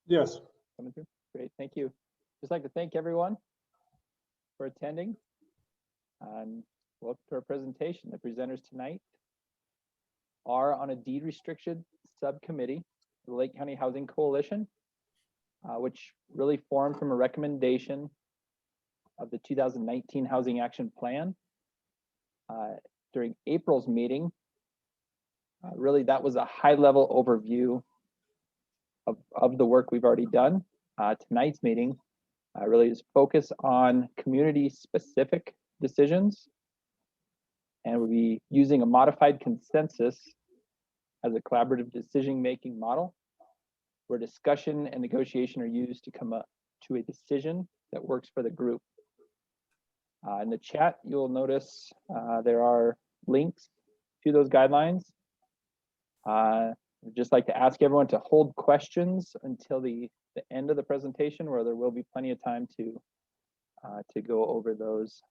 Yes. Coming through? Great, thank you. Just like to thank everyone for attending. And welcome to our presentation. The presenters tonight are on a deed restriction subcommittee, the Lake County Housing Coalition, which really formed from a recommendation of the 2019 Housing Action Plan. During April's meeting, really that was a high-level overview of the work we've already done. Tonight's meeting really is focused on community-specific decisions, and we'll be using a modified consensus as a collaborative decision-making model, where discussion and negotiation are used to come up to a decision that works for the group. In the chat, you'll notice there are links to those guidelines. I'd just like to ask everyone to hold questions until the end of the presentation, where there will be plenty of time to go over those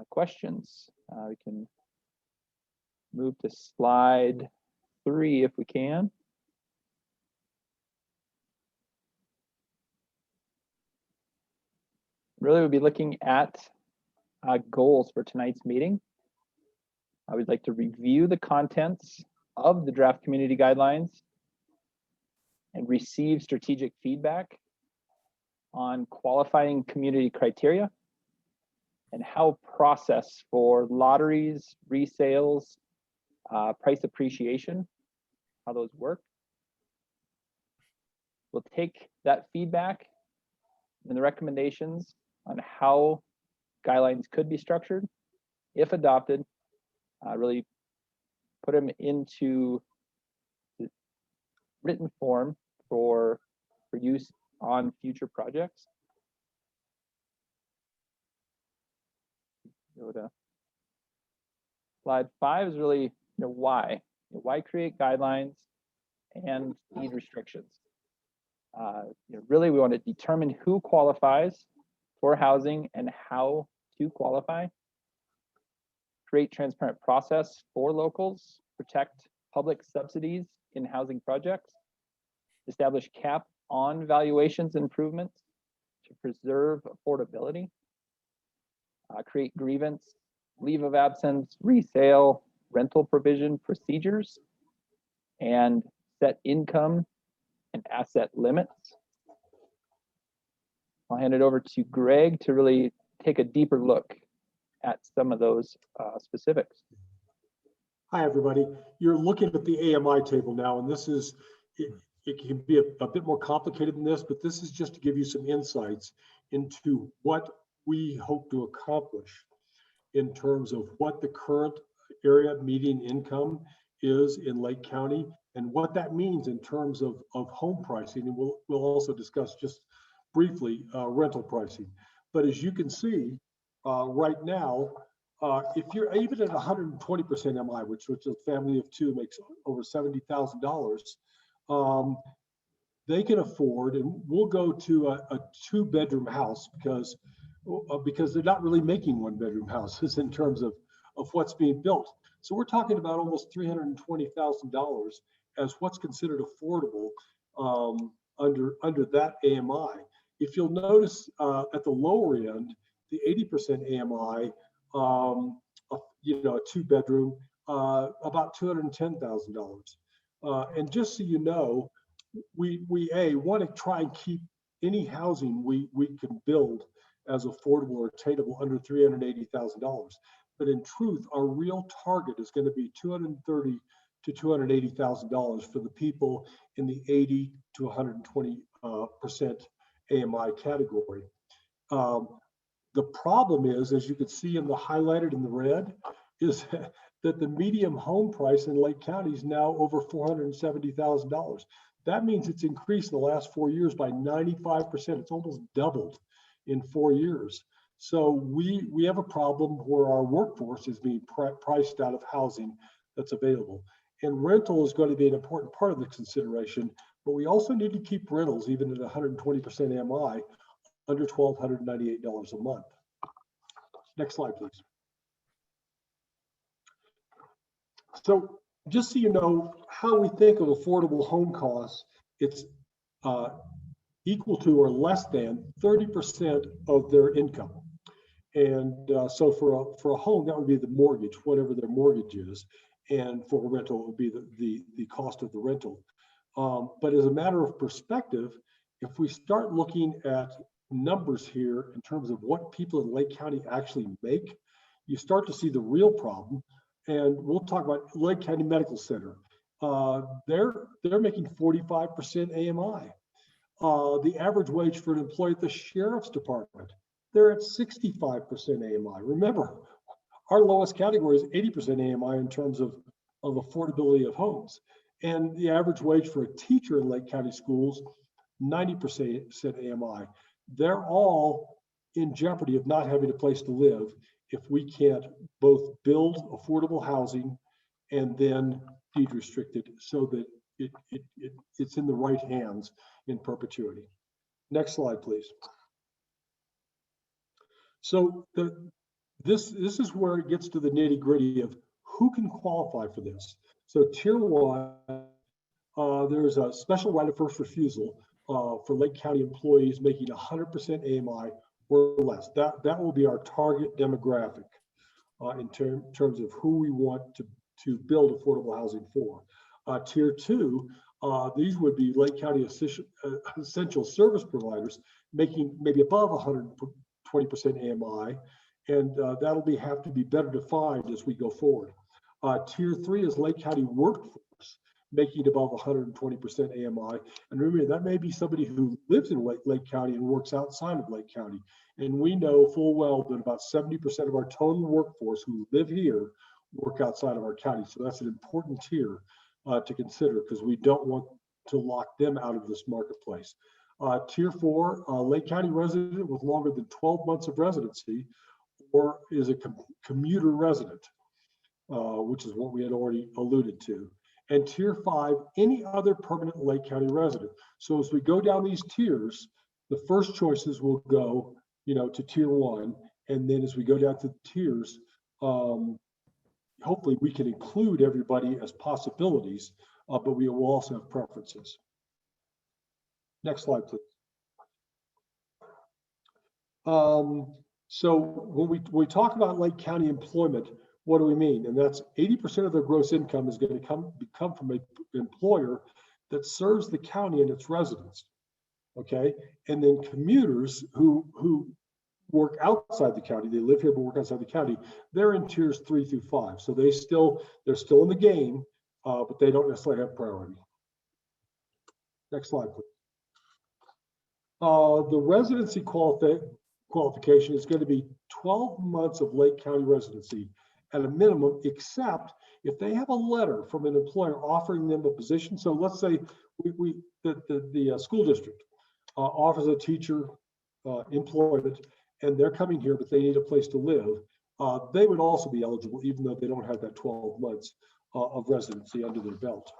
questions. We can move to slide 3 if we can. Really, we'll be looking at goals for tonight's meeting. I would like to review the contents of the draft community guidelines and receive strategic feedback on qualifying community criteria and how process for lotteries, resales, price appreciation, how those work. We'll take that feedback and the recommendations on how guidelines could be structured, if adopted, really put them into the written form for use on future projects. Go to slide 5 is really why. Why create guidelines and deed restrictions? Really, we want to determine who qualifies for housing and how to qualify. Create transparent process for locals, protect public subsidies in housing projects, establish cap on valuations improvements to preserve affordability, create grievance, leave of absence, resale, rental provision procedures, and set income and asset limits. I'll hand it over to Greg to really take a deeper look at some of those specifics. Hi, everybody. You're looking at the AMI table now, and this is, it can be a bit more complicated than this, but this is just to give you some insights into what we hope to accomplish in terms of what the current area median income is in Lake County and what that means in terms of home pricing. And we'll also discuss just briefly rental pricing. But as you can see, right now, if you're even at 120% MI, which a family of 2 makes over $70,000, they can afford, and we'll go to a 2-bedroom house because they're not really making 1-bedroom houses in terms of what's being built. So we're talking about almost $320,000 as what's considered affordable under that AMI. If you'll notice at the lower end, the 80% AMI, a 2-bedroom, about $210,000. And just so you know, we want to try and keep any housing we can build as affordable or attainable under $380,000. But in truth, our real target is going to be $230,000 to $280,000 for the people in the 80 to 120% AMI category. The problem is, as you can see in the highlighted in the red, is that the median home price in Lake County is now over $470,000. That means it's increased in the last 4 years by 95%. It's almost doubled in 4 years. So we have a problem where our workforce is being priced out of housing that's available. And rental is going to be an important part of the consideration, but we also need to keep rentals, even at 120% MI, under $1,298 a month. Next slide, please. So just so you know how we think of affordable home costs it's equal to or less than 30% of their income. And so for a home, that would be the mortgage, whatever their mortgage is. And for a rental, it would be the cost of the rental. But as a matter of perspective, if we start looking at numbers here in terms of what people in Lake County actually make, you start to see the real problem. And we'll talk about Lake County Medical Center. They're making 45% AMI. The average wage for an employee at the Sheriff's Department, they're at 65% AMI. Remember, our lowest category is 80% AMI in terms of affordability of homes. And the average wage for a teacher in Lake County schools, 90% AMI. They're all in jeopardy of not having a place to live if we can't both build affordable housing and then deed restricted so that it's in the right hands in perpetuity. Next slide, please. So this is where it gets to the nitty gritty of who can qualify for this. So tier 1, there's a special right of first refusal for Lake County employees making 100% AMI or less. That will be our target demographic in terms of who we want to build affordable housing for. Tier 2, these would be Lake County essential service providers making maybe above 120% AMI, and that'll have to be better defined as we go forward. Tier 3 is Lake County workforce making above 120% AMI. And remember, that may be somebody who lives in Lake County and works outside of Lake County. And we know full well that about 70% of our total workforce who live here work outside of our county. So that's an important tier to consider because we don't want to lock them out of this marketplace. Tier 4, Lake County resident with longer than 12 months of residency or is a commuter resident, which is what we had already alluded to. And tier 5, any other permanent Lake County resident. So as we go down these tiers, the first choices will go, to tier 1. And then as we go down to the tiers, hopefully we can include everybody as possibilities, but we will also have preferences. Next slide, please. So when we talk about Lake County employment, what do we mean? And that's 80% of their gross income is going to come from an employer that serves the county and its residents. Okay, and then commuters who work outside the county, they live here but work outside the county, they're in tiers 3 through 5. So they're still in the game, but they don't necessarily have priority. Next slide, please. The residency qualification is going to be 12 months of Lake County residency at a minimum, except if they have a letter from an employer offering them a position. So let's say the school district offers a teacher employment and they're coming here, but they need a place to live. They would also be eligible, even though they don't have that 12 months of residency under their belt.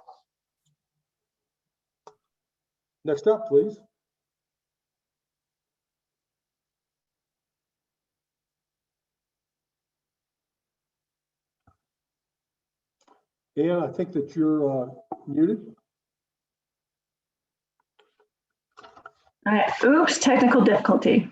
Next up, please. And I think that you're muted. Oops, technical difficulty.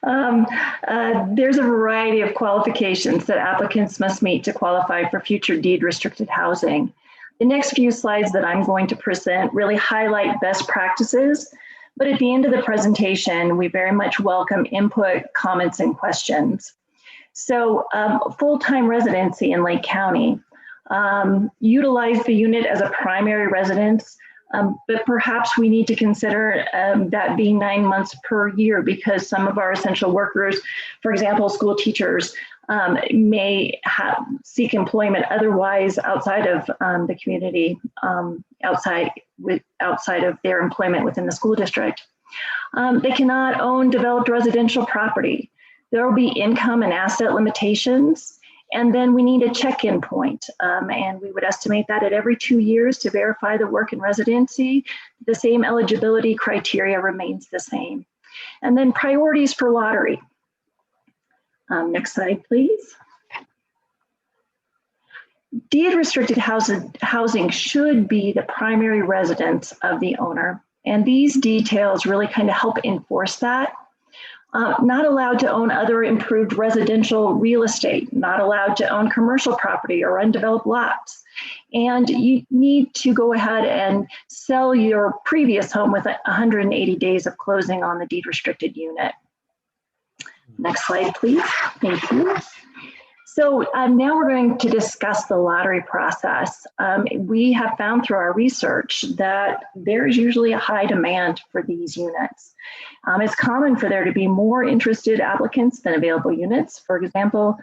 There's a variety of qualifications that applicants must meet to qualify for future deed restricted housing. The next few slides that I'm going to present really highlight best practices, but at the end of the presentation, we very much welcome input, comments, and questions. So full-time residency in Lake County. Utilize the unit as a primary residence, but perhaps we need to consider that being 9 months per year because some of our essential workers, for example, school teachers, may seek employment otherwise outside of the community, outside of their employment within the school district. They cannot own developed residential property. There will be income and asset limitations. And then we need a check-in point, and we would estimate that at every 2 years to verify the work and residency. The same eligibility criteria remains the same. And then priorities for lottery. Next slide, please. Deed restricted housing should be the primary residence of the owner. And these details really kind of help enforce that. Not allowed to own other improved residential real estate, not allowed to own commercial property or undeveloped lots. And you need to go ahead and sell your previous home with 180 days of closing on the deed restricted unit. Next slide, please. Thank you. So now we're going to discuss the lottery process. We have found through our research that there's usually a high demand for these units. It's common for there to be more interested applicants than available units. For example,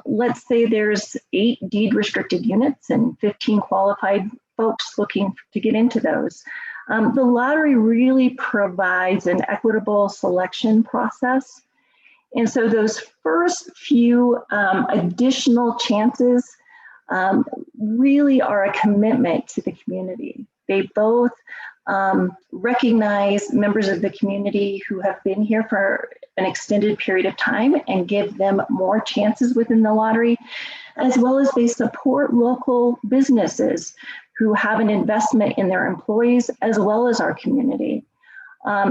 let's say there's 8 deed restricted units and 15 qualified folks looking to get into those. The lottery really provides an equitable selection process. And so those first few additional chances really are a commitment to the community. They both recognize members of the community who have been here for an extended period of time and give them more chances within the lottery, as well as they support local businesses who have an investment in their employees as well as our community.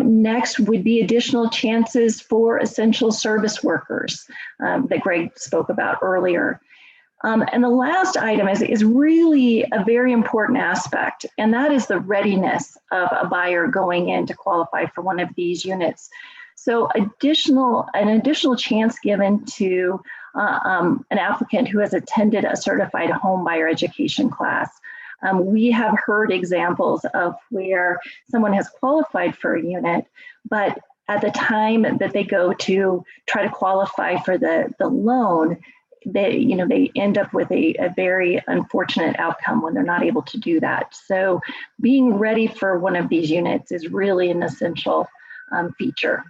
Next would be additional chances for essential service workers that Greg spoke about earlier. And the last item is really a very important aspect, and that is the readiness of a buyer going in to qualify for one of these units. So an additional chance given to an applicant who has attended a certified home buyer education class. We have heard examples of where someone has qualified for a unit, but at the time that they go to try to qualify for the loan, they end up with a very unfortunate outcome when they're not able to do that. So being ready for one of these units is really an essential feature.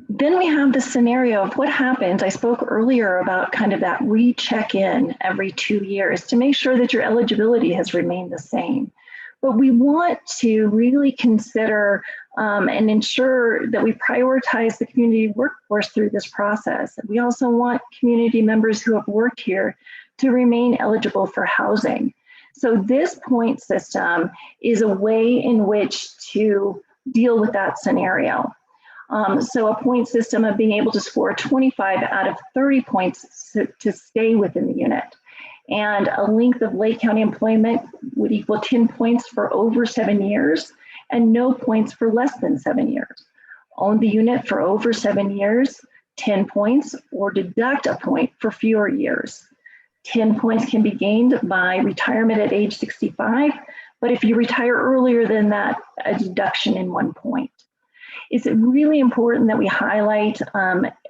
Then we have the scenario of what happens. I spoke earlier about kind of that recheck-in every 2 years to make sure that your eligibility has remained the same. But we want to really consider and ensure that we prioritize the community workforce through this process. We also want community members who have worked here to remain eligible for housing. So this point system is a way in which to deal with that scenario. So a point system of being able to score 25 out of 30 points to stay within the unit. And a length of Lake County employment would equal 10 points for over 7 years and no points for less than 7 years. Own the unit for over 7 years, 10 points, or deduct a point for fewer years. 10 points can be gained by retirement at age 65, but if you retire earlier than that, a deduction in 1 point. It's really important that we highlight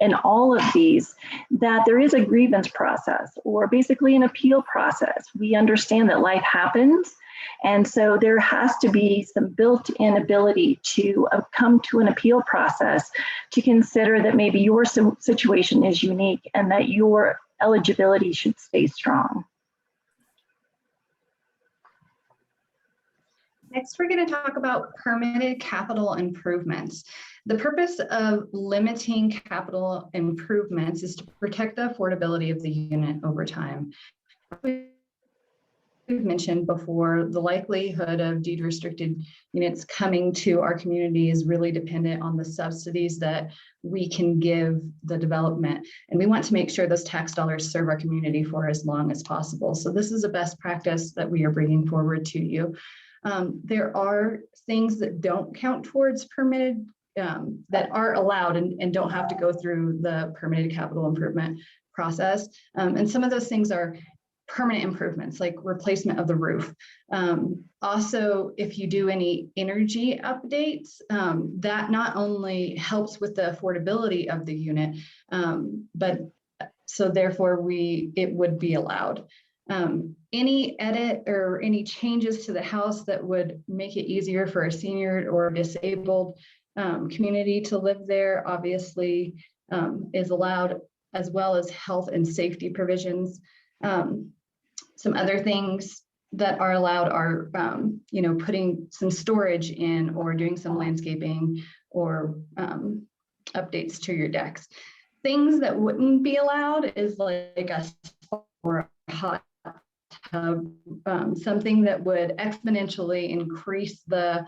in all of these that there is a grievance process or basically an appeal process. We understand that life happens, and so there has to be some built-in ability to come to an appeal process to consider that maybe your situation is unique and that your eligibility should stay strong. Next, we're going to talk about permitted capital improvements. The purpose of limiting capital improvements is to protect the affordability of the unit over time. We've mentioned before, the likelihood of deed restricted units coming to our community is really dependent on the subsidies that we can give the development. And we want to make sure those tax dollars serve our community for as long as possible. So this is a best practice that we are bringing forward to you. There are things that don't count towards permitted, that are allowed and don't have to go through the permitted capital improvement process. And some of those things are permanent improvements like replacement of the roof. Also, if you do any energy updates, that not only helps with the affordability of the unit, but so therefore it would be allowed. Any edit or any changes to the house that would make it easier for a senior or disabled community to live there obviously is allowed, as well as health and safety provisions. Some other things that are allowed are putting some storage in or doing some landscaping or updates to your decks. Things that wouldn't be allowed is like a spa or a hot tub, something that would exponentially increase the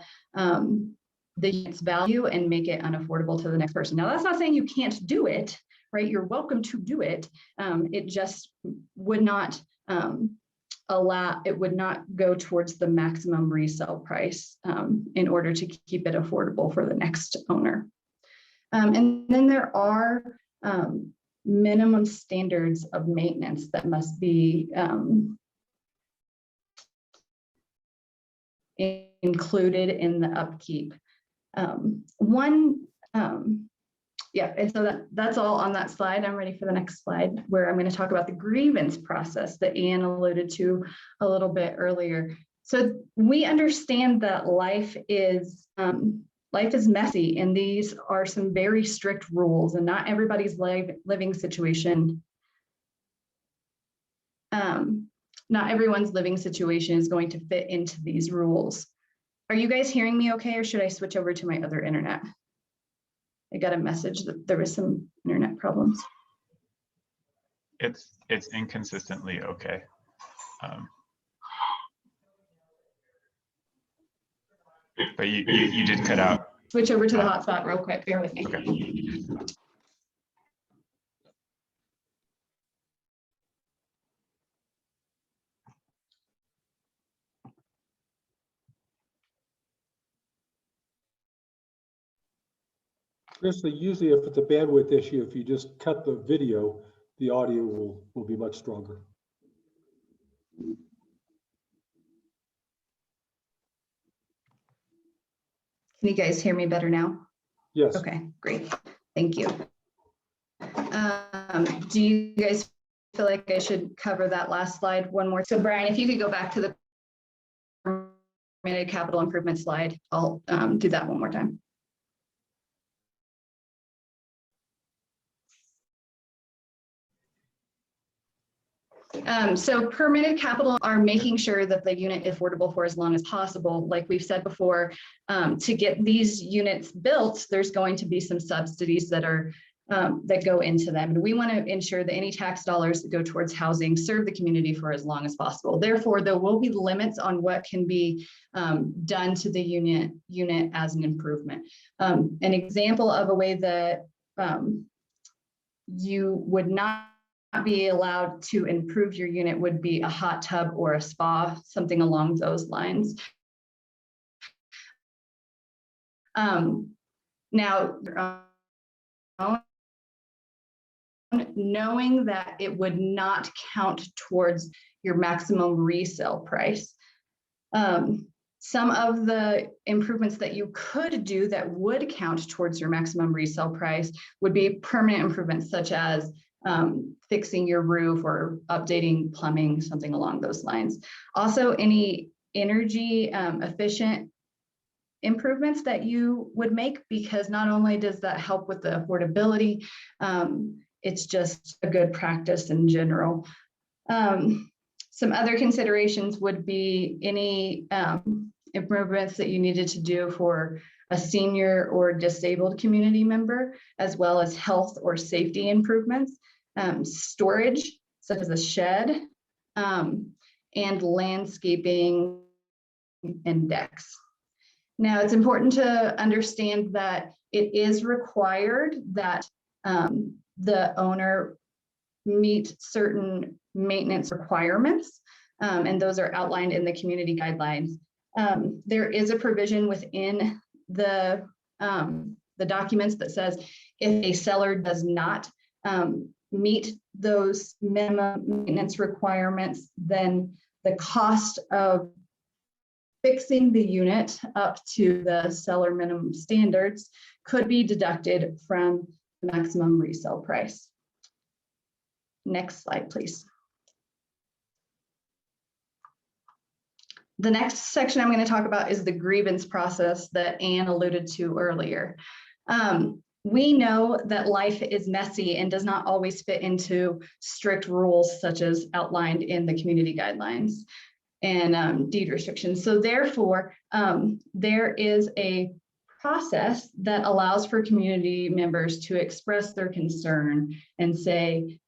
unit's value and make it unaffordable to the next person. Now, that's not saying you can't do it, right? You're welcome to do it. It just would not it would not go towards the maximum resale price in order to keep it affordable for the next owner. And then there are minimum standards of maintenance that must be included in the upkeep. Yeah, and so that's all on that slide. I'm ready for the next slide, where I'm going to talk about the grievance process that Ian alluded to a little bit earlier. So we understand that life is messy, and these are some very strict rules, and not everybody's living situation. Not everyone's living situation is going to fit into these rules. Are you guys hearing me okay, or should I switch over to my other internet? I got a message that there was some internet problems. It's inconsistently okay. But you did cut out. Switch over to the hotspot real quick. Bear with me. Okay. Usually if it's a bandwidth issue, if you just cut the video, the audio will be much stronger. Can you guys hear me better now? Yes. Okay, great. Thank you. Do you guys feel like I should cover that last slide one more? So Brian, if you could go back to the permitted capital improvement slide, I'll do that one more time. So permitted capital are making sure that the unit is affordable for as long as possible. Like we've said before, to get these units built, there's going to be some subsidies that are that go into them. And we want to ensure that any tax dollars that go towards housing serve the community for as long as possible. Therefore, there will be limits on what can be done to the unit as an improvement. An example of a way that you would not be allowed to improve your unit would be a hot tub or a spa, something along those lines. Now, knowing that it would not count towards your maximum resale price. Some of the improvements that you could do that would count towards your maximum resale price would be permanent improvements, such as fixing your roof or updating plumbing, something along those lines. Also, any energy efficient improvements that you would make, because not only does that help with the affordability, it's just a good practice in general. Some other considerations would be any improvements that you needed to do for a senior or disabled community member, as well as health or safety improvements, storage, such as a shed, and landscaping and decks. Now, it's important to understand that it is required that the owner meet certain maintenance requirements, and those are outlined in the community guidelines. There is a provision within the documents that says if a seller does not meet those minimum maintenance requirements, then the cost of fixing the unit up to the seller minimum standards could be deducted from the maximum resale price. Next slide, please. The next section I'm going to talk about is the grievance process that Anne alluded to earlier. We know that life is messy and does not always fit into strict rules such as outlined in the community guidelines and deed restrictions. So therefore, there is a process that allows for community members to express their concern and say,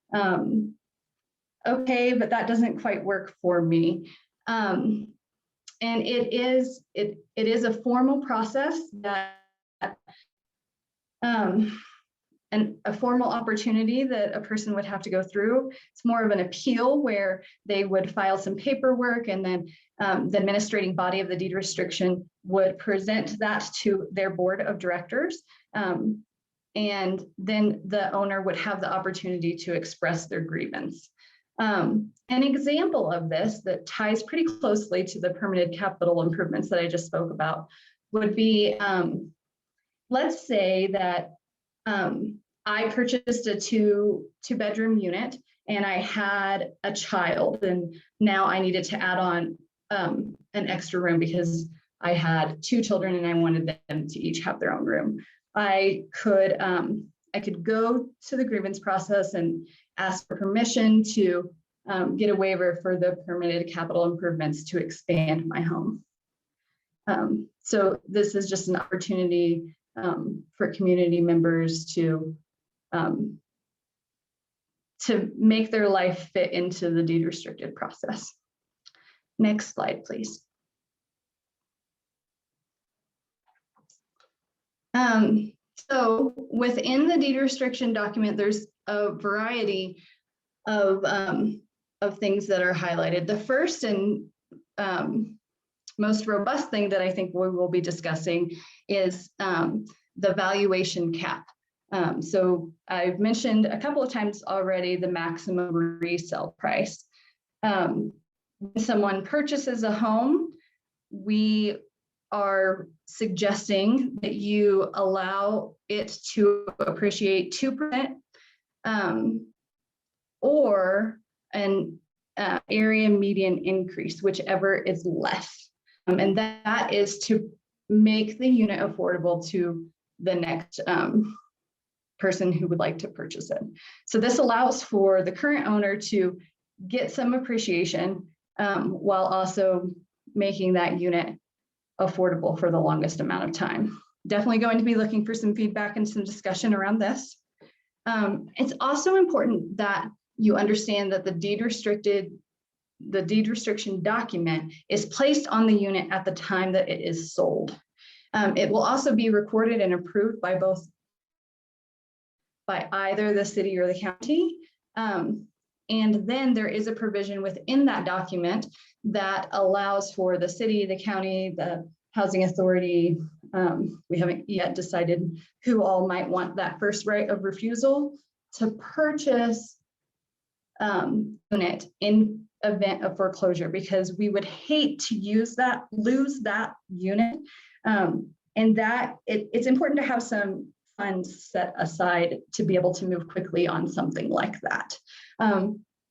okay, but that doesn't quite work for me. And it is a formal process that and a formal opportunity that a person would have to go through. It's more of an appeal where they would file some paperwork, and then the administrating body of the deed restriction would present that to their board of directors. And then the owner would have the opportunity to express their grievance. An example of this that ties pretty closely to the permitted capital improvements that I just spoke about would be, let's say that I purchased a two-bedroom unit and I had a child, and now I needed to add on an extra room because I had two children and I wanted them to each have their own room. I could go to the grievance process and ask for permission to get a waiver for the permitted capital improvements to expand my home. So this is just an opportunity for community members to make their life fit into the deed restricted process. Next slide, please. So within the deed restriction document, there's a variety of things that are highlighted. The first and most robust thing that I think we will be discussing is the valuation cap. So I've mentioned a couple of times already the maximum resale price. When someone purchases a home, we are suggesting that you allow it to appreciate 2% or an area median increase, whichever is less. And that is to make the unit affordable to the next person who would like to purchase it. So this allows for the current owner to get some appreciation while also making that unit affordable for the longest amount of time. Definitely going to be looking for some feedback and some discussion around this. It's also important that you understand that the deed restriction document is placed on the unit at the time that it is sold. It will also be recorded and approved by either the city or the county. And then there is a provision within that document that allows for the city, the county, the housing authority. We haven't yet decided who all might want that first right of refusal to purchase unit in event of foreclosure, because we would hate to lose that unit. And that it's important to have some funds set aside to be able to move quickly on something like that.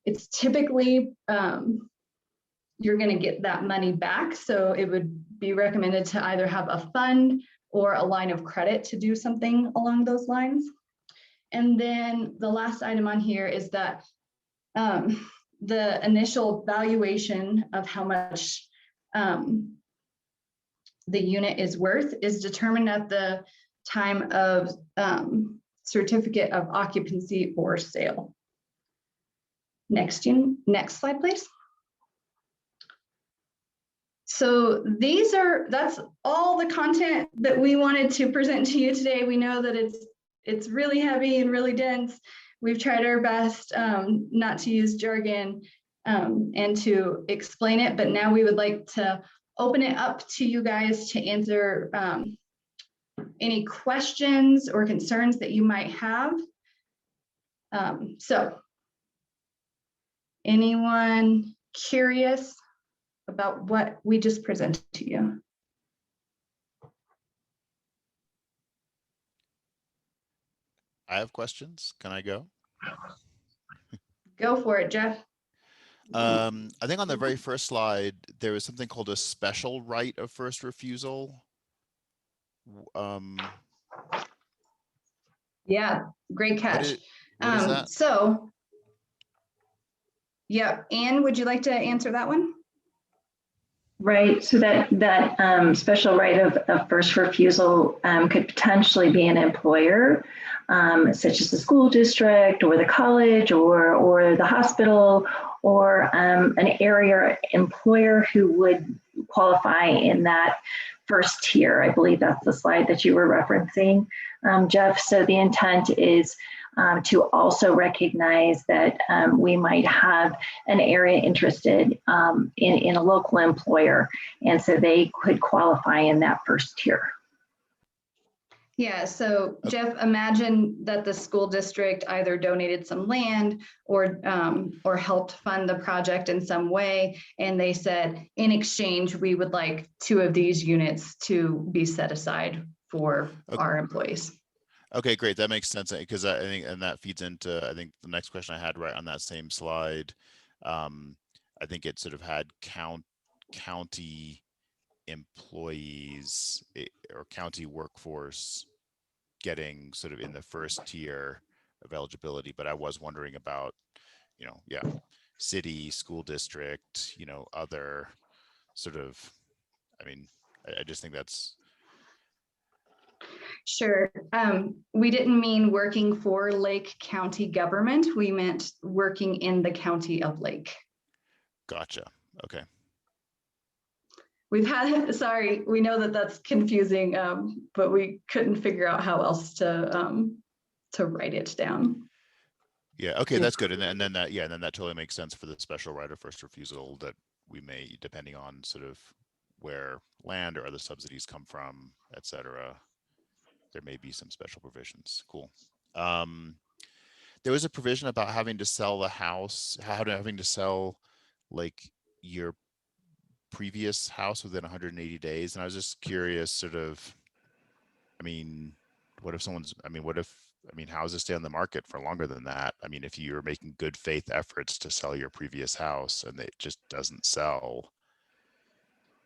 It's typically, you're going to get that money back. So it would be recommended to either have a fund or a line of credit to do something along those lines. And then the last item on here is that the initial valuation of how much the unit is worth is determined at the time of certificate of occupancy or sale. Next slide, please. So that's all the content that we wanted to present to you today. We know that it's really heavy and really dense. We've tried our best not to use jargon and to explain it, but now we would like to open it up to you guys to answer any questions or concerns that you might have. So anyone curious about what we just presented to you? I have questions. Can I go? Go for it, Jeff. I think on the very first slide, there was something called a special right of first refusal. Yeah, great catch. What is that? So, yeah, Anne, would you like to answer that one? Right, so that special right of first refusal could potentially be an employer, such as the school district or the college or the hospital, or an area employer who would qualify in that first tier. I believe that's the slide that you were referencing, Jeff. So the intent is to also recognize that we might have an area interested in a local employer, and so they could qualify in that first tier. Yeah, so Jeff, imagine that the school district either donated some land or helped fund the project in some way, and they said, in exchange, we would like 2 of these units to be set aside for our employees. Okay, great. That makes sense, because I think, and that feeds into, I think the next question I had right on that same slide. I think it sort of had county employees or county workforce getting sort of in the first tier of eligibility, but I was wondering about, yeah, city, school district, other sort of, I mean, I just think that's. Sure. We didn't mean working for Lake County government. We meant working in the county of Lake. Gotcha. Okay. We've had, sorry, we know that that's confusing, but we couldn't figure out how else to write it down. Yeah. Okay, that's good. And then that, yeah, and then that totally makes sense for the special right of first refusal that we may, depending on sort of where land or other subsidies come from, et cetera, there may be some special provisions. Cool. There was a provision about having to sell the house, having to sell like your previous house within 180 days. And I was just curious, sort of, I mean, what if how does it stay on the market for longer than that? I mean, if you're making good faith efforts to sell your previous house and it just doesn't sell,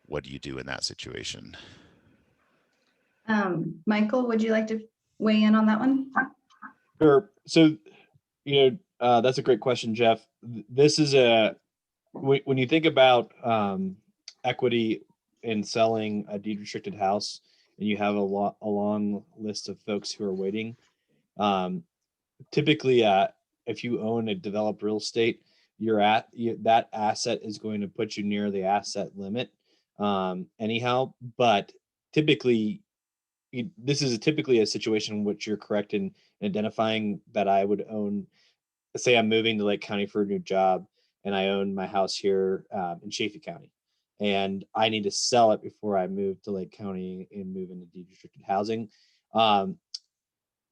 what do you do in that situation? Michael, would you like to weigh in on that one? Sure. So, that's a great question, Jeff. This is when you think about equity in selling a deed restricted house, and you have a long list of folks who are waiting. Typically, if you own a developed real estate, that asset is going to put you near the asset limit anyhow. But typically, this is typically a situation in which you're correct in identifying that I would own. Say I'm moving to Lake County for a new job, and I own my house here in Chaffey County, and I need to sell it before I move to Lake County and move into deed restricted housing.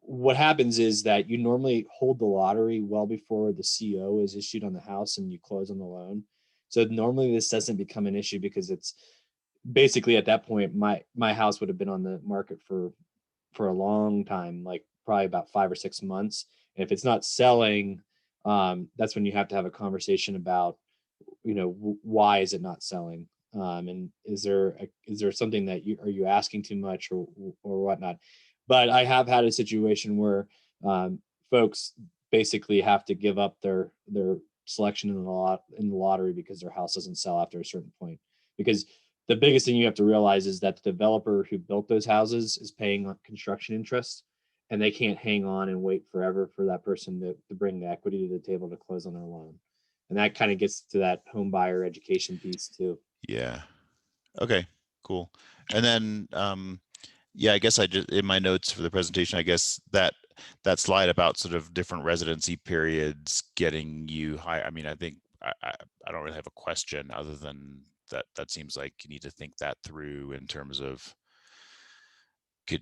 What happens is that you normally hold the lottery well before the CO is issued on the house and you close on the loan. So normally this doesn't become an issue, because it's basically at that point, my house would have been on the market for a long time, like probably about 5 or 6 months. And if it's not selling, that's when you have to have a conversation about, why is it not selling? And is there something that are you asking too much or whatnot? But I have had a situation where folks basically have to give up their selection in the lottery because their house doesn't sell after a certain point. Because the biggest thing you have to realize is that the developer who built those houses is paying construction interest, and they can't hang on and wait forever for that person to bring the equity to the table to close on their loan. And that kind of gets to that home buyer education piece too. Yeah. Okay, cool. And then, yeah, I guess I just, in my notes for the presentation, I guess that slide about sort of different residency periods getting you high. I mean, I think I don't really have a question other than that seems like you need to think that through in terms of, do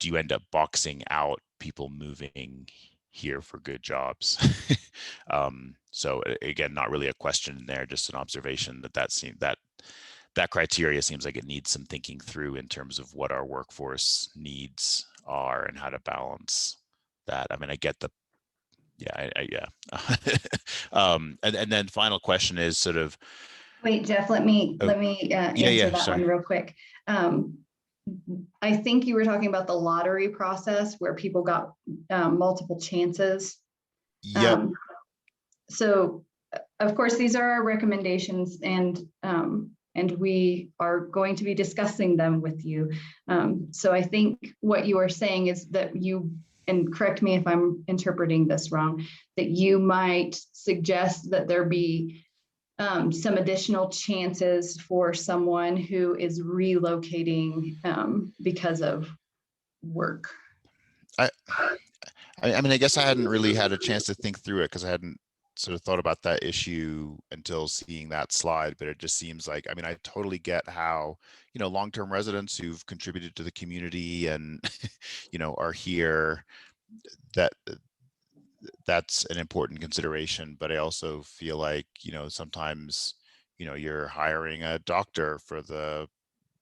you end up boxing out people moving here for good jobs? So again, not really a question there, just an observation that criteria seems like it needs some thinking through in terms of what our workforce needs are and how to balance that. I mean, I get yeah. And then final question is sort of. Wait, Jeff, let me answer that one real quick. I think you were talking about the lottery process where people got multiple chances. Yep. So of course, these are our recommendations, and and we are going to be discussing them with you. So I think what you are saying is that you, and correct me if I'm interpreting this wrong, that you might suggest that there be some additional chances for someone who is relocating because of work. I mean, I guess I hadn't really had a chance to think through it because I hadn't sort of thought about that issue until seeing that slide, but it just seems like, I mean, I totally get how, you know, long-term residents who've contributed to the community and, you know, are here, that's an important consideration. But I also feel like, you know, sometimes, you know, you're hiring a doctor for the,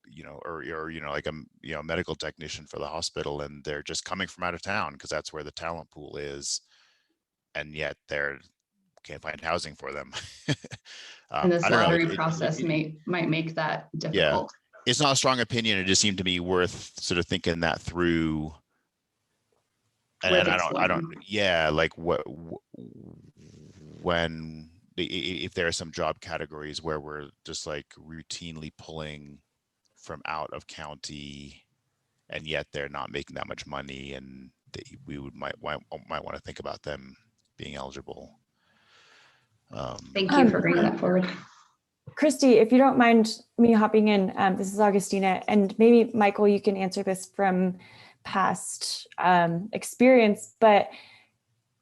you know, or you know, like a, you know, medical technician for the hospital, and they're just coming from out of town because that's where the talent pool is, and yet they're can't find housing for them. And this I don't know. lottery process might make that difficult. Yeah, it's not a strong opinion. It just seemed to me worth sort of thinking that through. And I don't, yeah, like when if there are some job categories where we're just like routinely pulling from out of county, and yet they're not making that much money, and we might want to think about them being eligible. Thank you for bringing that forward. Christy, if you don't mind me hopping in, this is Augustina, and maybe Michael, you can answer this from past experience, but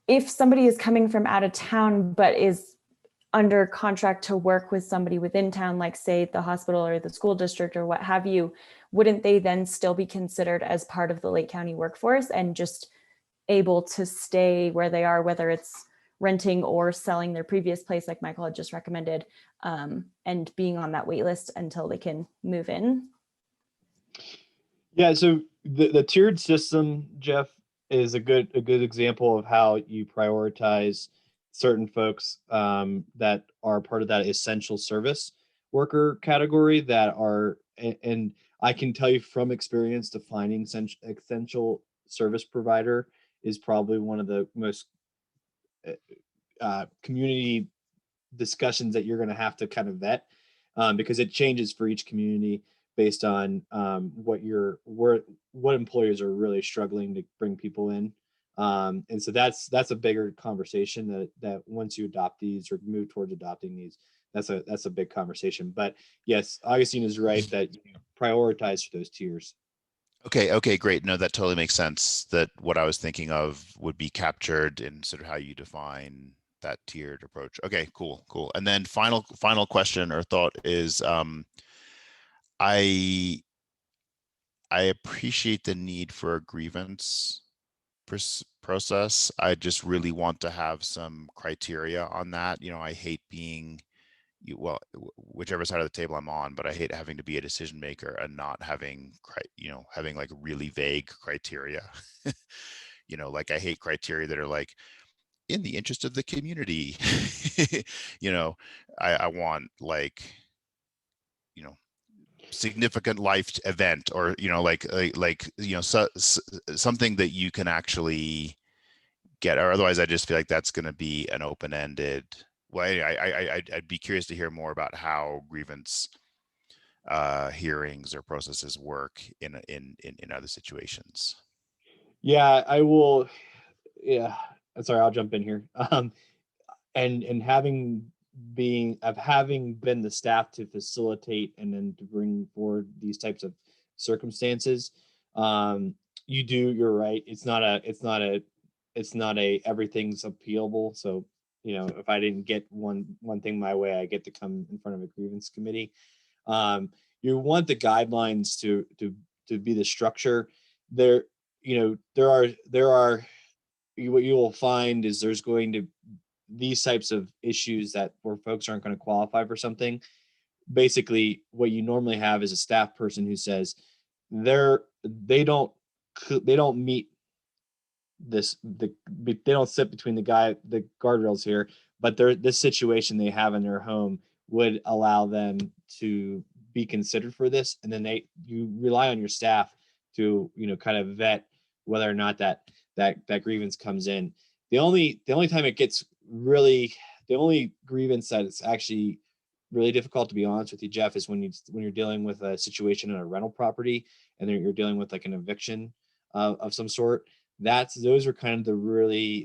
if somebody is coming from out of town but is under contract to work with somebody within town, like say the hospital or the school district or what have you, wouldn't they then still be considered as part of the Lake County workforce and just able to stay where they are, whether it's renting or selling their previous place like Michael had just recommended, and being on that wait list until they can move in? Yeah, so the tiered system, Jeff, is a good example of how you prioritize certain folks that are part of that essential service worker category that are, and I can tell you from experience, defining essential service provider is probably one of the most community discussions that you're going to have to kind of vet, because it changes for each community based on what employers are really struggling to bring people in. And so that's a bigger conversation that once you adopt these or move towards adopting these, that's a big conversation. But yes, Augustine is right that you prioritize for those tiers. Okay, great. No, that totally makes sense. That what I was thinking of would be captured in sort of how you define that tiered approach. Okay, cool. And then final question or thought is, I appreciate the need for a grievance process. I just really want to have some criteria on that. You know, I hate being, well, whichever side of the table I'm on, but I hate having to be a decision maker and not having, having like really vague criteria. You know, like I hate criteria that are like, in the interest of the community. You know, I want like, you know, significant life event, or, you know, like you know, something that you can actually get, or otherwise I just feel like that's going to be an open-ended. Well, I'd be curious to hear more about how grievance hearings or processes work in other situations. Yeah, I will. Yeah, sorry, I'll jump in here. And having been the staff to facilitate and then to bring forward these types of circumstances, you're right. It's not a everything's appealable. So, you know, if I didn't get one thing my way, I get to come in front of a grievance committee. You want the guidelines to be the structure. There, you know, there are what you will find is there's going to these types of issues where folks aren't going to qualify for something. Basically, what you normally have is a staff person who says they don't meet this, they don't sit between the guardrails here, but this situation they have in their home would allow them to be considered for this, and then you rely on your staff to, you know, kind of vet whether or not that grievance comes in. The only time it gets really, the only grievance that it's actually really difficult, to be honest with you, Jeff, is when you're dealing with a situation in a rental property and then you're dealing with like an eviction of some sort. Those are kind of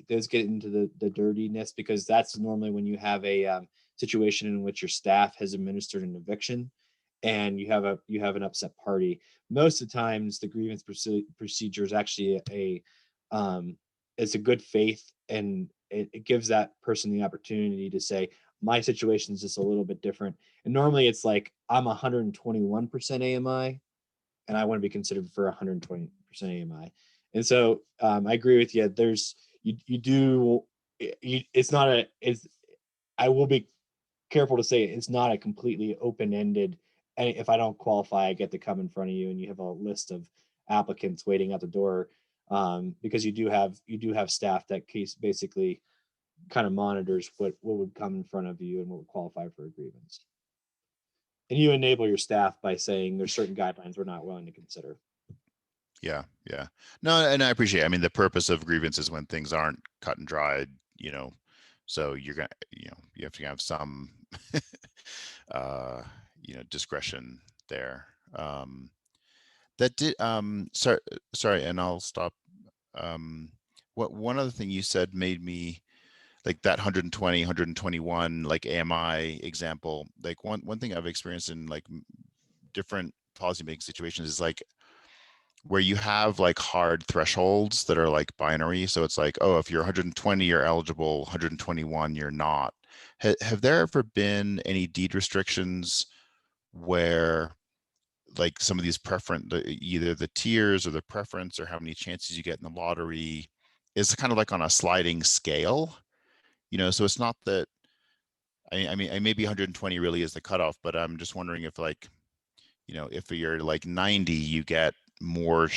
those get into the dirtiness, because that's normally when you have a situation in which your staff has administered an eviction and you have an upset party. Most of the times the grievance procedure is actually it's a good faith, and it gives that person the opportunity to say, my situation is just a little bit different. And normally it's like, I'm 121% AMI and I want to be considered for 120% AMI. And so I agree with you. I will be careful to say it's not a completely open-ended, and if I don't qualify, I get to come in front of you and you have a list of applicants waiting at the door, because you do have staff that basically kind of monitors what would come in front of you and what would qualify for a grievance. And you enable your staff by saying there's certain guidelines we're not willing to consider. Yeah. No, and I appreciate it. I mean, the purpose of grievance is when things aren't cut and dried, so you're gonna, you have to have some, discretion there. Sorry, and I'll stop. One other thing you said made me, like that 120, 121, like AMI example, like one thing I've experienced in like different policymaking situations is like where you have like hard thresholds that are like binary. So it's like, oh, if you're 120, you're eligible, 121, you're not. Have there ever been any deed restrictions where like some of these either the tiers or the preference or how many chances you get in the lottery is kind of like on a sliding scale, so it's not that, I mean, maybe 120 really is the cutoff, but I'm just wondering if like, if you're like 90, you get more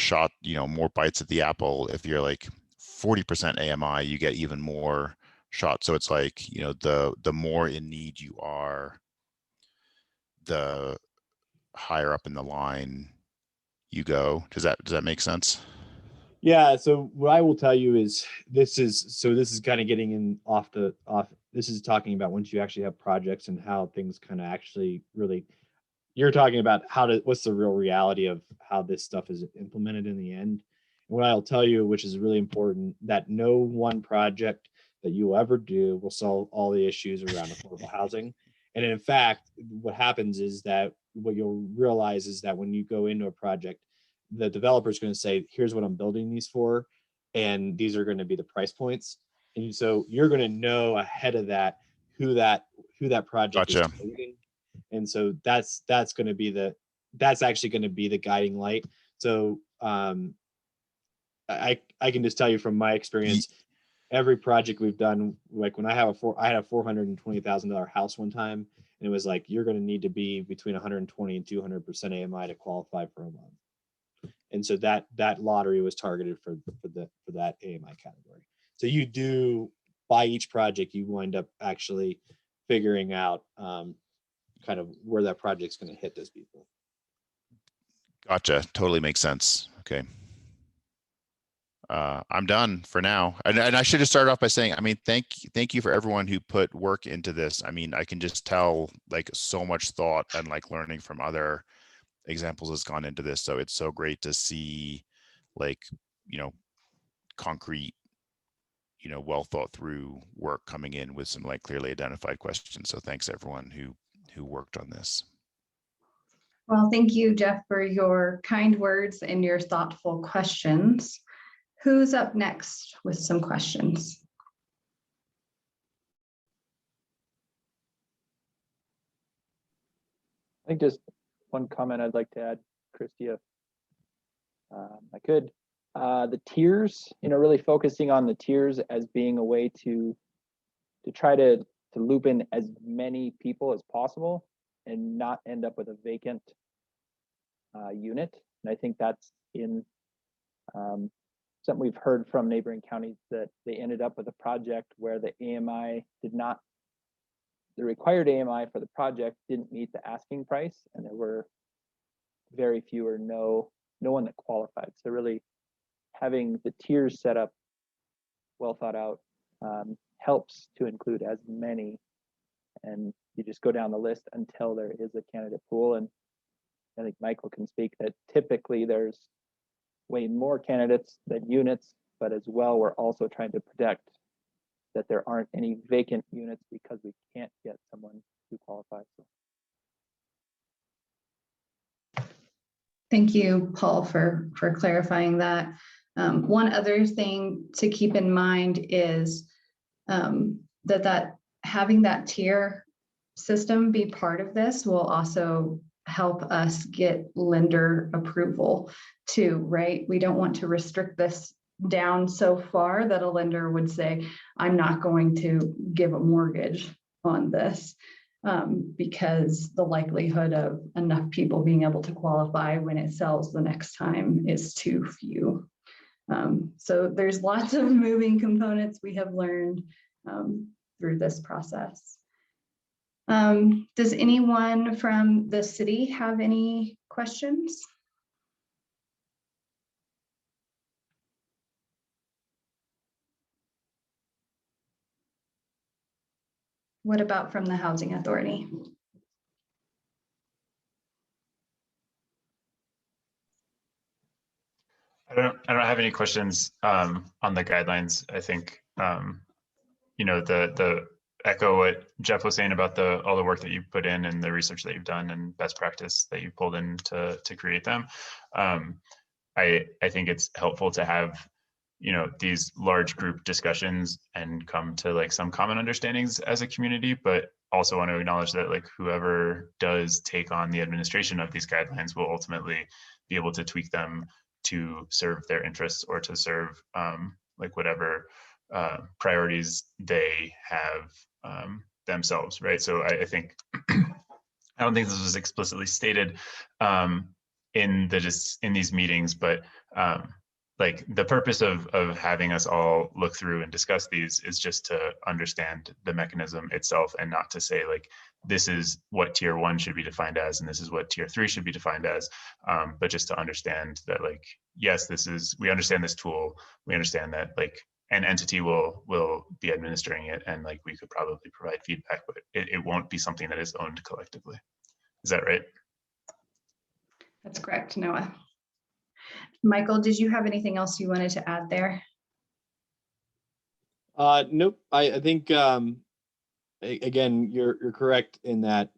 more bites at the apple. If you're like 40% AMI, you get even more shots. So it's like, the more in need you are, the higher up in the line you go. Does that make sense? Yeah. So what I will tell you is this is kind of getting in off. This is talking about once you actually have projects and how things kind of actually really, you're talking about what's the real reality of how this stuff is implemented in the end. And what I'll tell you, which is really important, that no one project that you ever do will solve all the issues around affordable housing. And in fact, what happens is that what you'll realize is that when you go into a project, the developer is going to say, here's what I'm building these for, and these are going to be the price points. And so you're going to know ahead of that who that project is targeting. And so that's actually going to be the guiding light. So I can just tell you from my experience, every project we've done, like when I had a $420,000 house one time, and it was like, you're going to need to be between 120 and 200% AMI to qualify for a loan. And so that lottery was targeted for that AMI category. So you do, by each project, you wind up actually figuring out kind of where that project's going to hit those people. Gotcha. Totally makes sense. Okay. I'm done for now. And I should have started off by saying, I mean, thank you for everyone who put work into this. I mean, I can just tell like so much thought and like learning from other examples has gone into this. So it's so great to see like, concrete, well thought through work coming in with some like clearly identified questions. So thanks everyone who worked on this. Well, thank you, Jeff, for your kind words and your thoughtful questions. Who's up next with some questions? I think just one comment I'd like to add, Christy, if I could. The tiers, really focusing on the tiers as being a way to try to loop in as many people as possible and not end up with a vacant unit. And I think that's in something we've heard from neighboring counties, that they ended up with a project where the AMI the required AMI for the project didn't meet the asking price, and there were very few or no one that qualified. So really having the tiers set up, well thought out, helps to include as many and you just go down the list until there is a candidate pool. And I think Michael can speak that typically there's way more candidates than units, but as well, we're also trying to protect that there aren't any vacant units because we can't get someone who qualifies. Thank you, Paul, for clarifying that. One other thing to keep in mind is that having that tier system be part of this will also help us get lender approval too, right? We don't want to restrict this down so far that a lender would say, I'm not going to give a mortgage on this. Because the likelihood of enough people being able to qualify when it sells the next time is too few. So there's lots of moving components we have learned through this process. Does anyone from the city have any questions? What about from the Housing Authority? I don't have any questions on the guidelines. I think you know, the echo what Jeff was saying about all the work that you put in and the research that you've done and best practice that you pulled in to create them. I think it's helpful to have, you know, these large group discussions and come to like some common understandings as a community, but also want to acknowledge that like whoever does take on the administration of these guidelines will ultimately be able to tweak them to serve their interests or to serve like whatever priorities they have themselves, right? So I think I don't think this was explicitly stated in these meetings, but like the purpose of having us all look through and discuss these is just to understand the mechanism itself and not to say like, this is what tier 1 should be defined as, and this is what tier 3 should be defined as, but just to understand that like, yes, we understand this tool, we understand that like an entity will be administering it, and like we could probably provide feedback, but it won't be something that is owned collectively. Is that right? That's correct, Noah. Michael, did you have anything else you wanted to add there? Nope. I think again, you're correct in that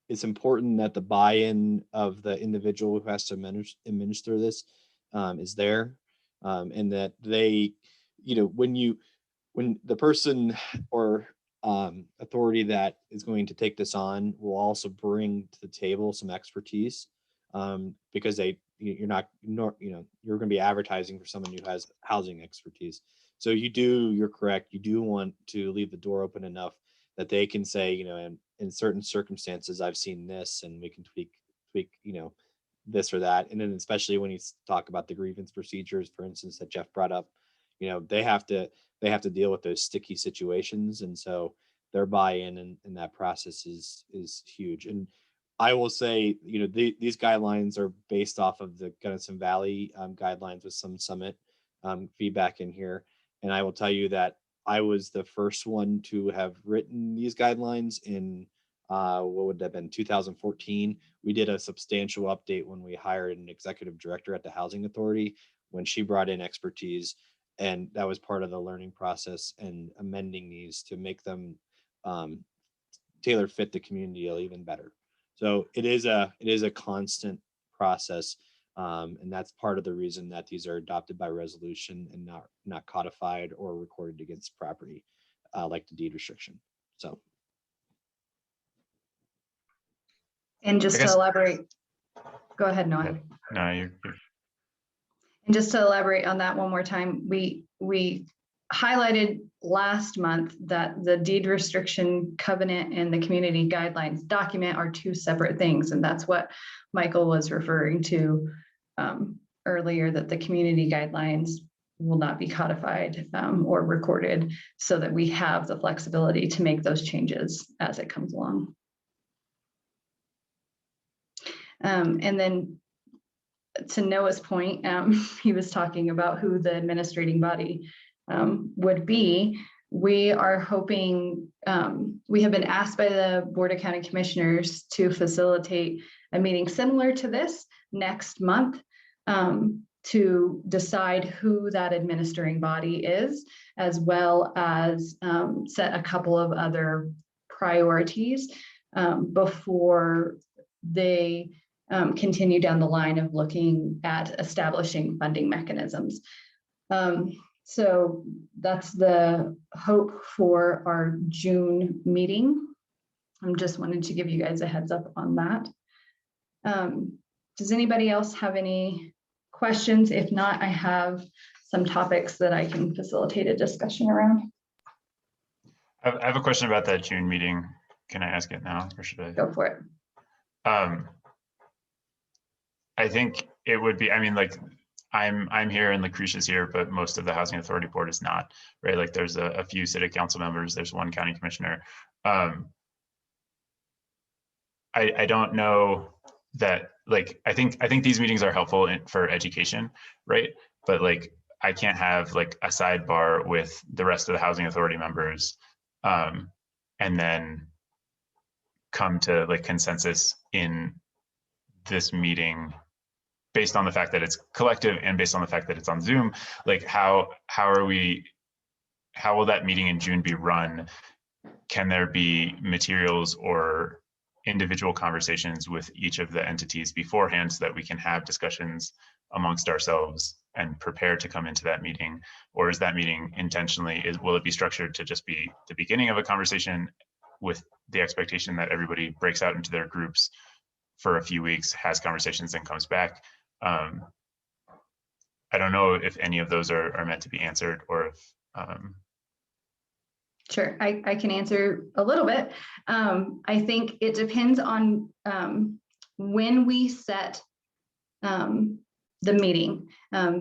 it's important that the buy-in of the individual who has to administer this is there, and that they, when the person or authority that is going to take this on will also bring to the table some expertise, because you're going to be advertising for someone who has housing expertise. So you're correct. You do want to leave the door open enough that they can say, in certain circumstances, I've seen this, and we can tweak, this or that. And then especially when you talk about the grievance procedures, for instance, that Jeff brought up, they have to deal with those sticky situations. And so their buy-in in that process is huge. And I will say, these guidelines are based off of the Gunnison Valley guidelines with some summit feedback in here. And I will tell you that I was the first one to have written these guidelines in, what would that have been, 2014. We did a substantial update when we hired an executive director at the Housing Authority, when she brought in expertise. And that was part of the learning process and amending these to make them tailor fit the community even better. So it is a constant process, and that's part of the reason that these are adopted by resolution and not codified or recorded against property, like the deed restriction. So. And just to elaborate, go ahead, Noah. No, you're. And just to elaborate on that one more time, we highlighted last month that the deed restriction covenant and the community guidelines document are two separate things. And that's what Michael was referring to earlier, that the community guidelines will not be codified or recorded, so that we have the flexibility to make those changes as it comes along. And then to Noah's point, he was talking about who the administrating body would be. We are hoping, we have been asked by the Board of County Commissioners to facilitate a meeting similar to this next month, to decide who that administering body is, as well as set a couple of other priorities before they continue down the line of looking at establishing funding mechanisms. So that's the hope for our June meeting. I'm just wanted to give you guys a heads up on that. Does anybody else have any questions? If not, I have some topics that I can facilitate a discussion around. I have a question about that June meeting. Can I ask it now, or should I? Go for it. I think it would be, I mean, like, I'm here and Lucretia's here, but most of the Housing Authority Board is not, right? Like there's a few city council members, there's one county commissioner. I don't know that, like, I think these meetings are helpful for education, right? But like, I can't have like a sidebar with the rest of the Housing Authority members and then come to like consensus in this meeting based on the fact that it's collective and based on the fact that it's on Zoom. Like how will that meeting in June be run? Can there be materials or individual conversations with each of the entities beforehand so that we can have discussions amongst ourselves and prepare to come into that meeting? Or is that meeting intentionally, will it be structured to just be the beginning of a conversation with the expectation that everybody breaks out into their groups for a few weeks, has conversations, and comes back? I don't know if any of those are meant to be answered, or if Sure, I can answer a little bit. I think it depends on when we set the meeting.